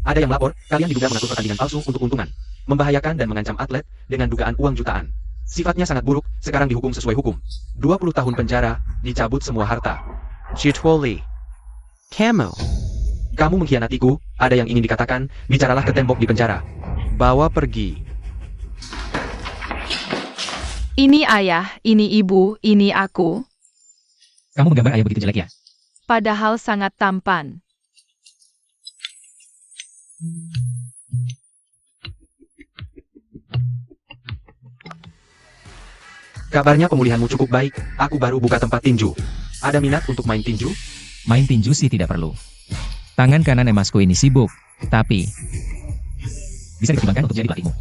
Ada yang lapor, kalian diduga mengatur pertandingan palsu untuk keuntungan. Membahayakan dan mengancam atlet dengan dugaan uang jutaan. Sifatnya sangat buruk, sekarang dihukum sesuai hukum. 20 tahun penjara, dicabut semua harta. Chitwoli. Kamu mengkhianatiku, ada yang ingin dikatakan, bicaralah ke tembok di penjara. Bawa pergi. ini ayah, ini ibu, ini aku. Kamu menggambar ayah begitu jelek ya? Padahal sangat tampan. Kabarnya pemulihanmu cukup baik, aku baru buka tempat tinju. Ada minat untuk main tinju? Main tinju sih tidak perlu. Tangan kanan emasku ini sibuk, tapi bisa dikembangkan untuk jadi pelatihmu.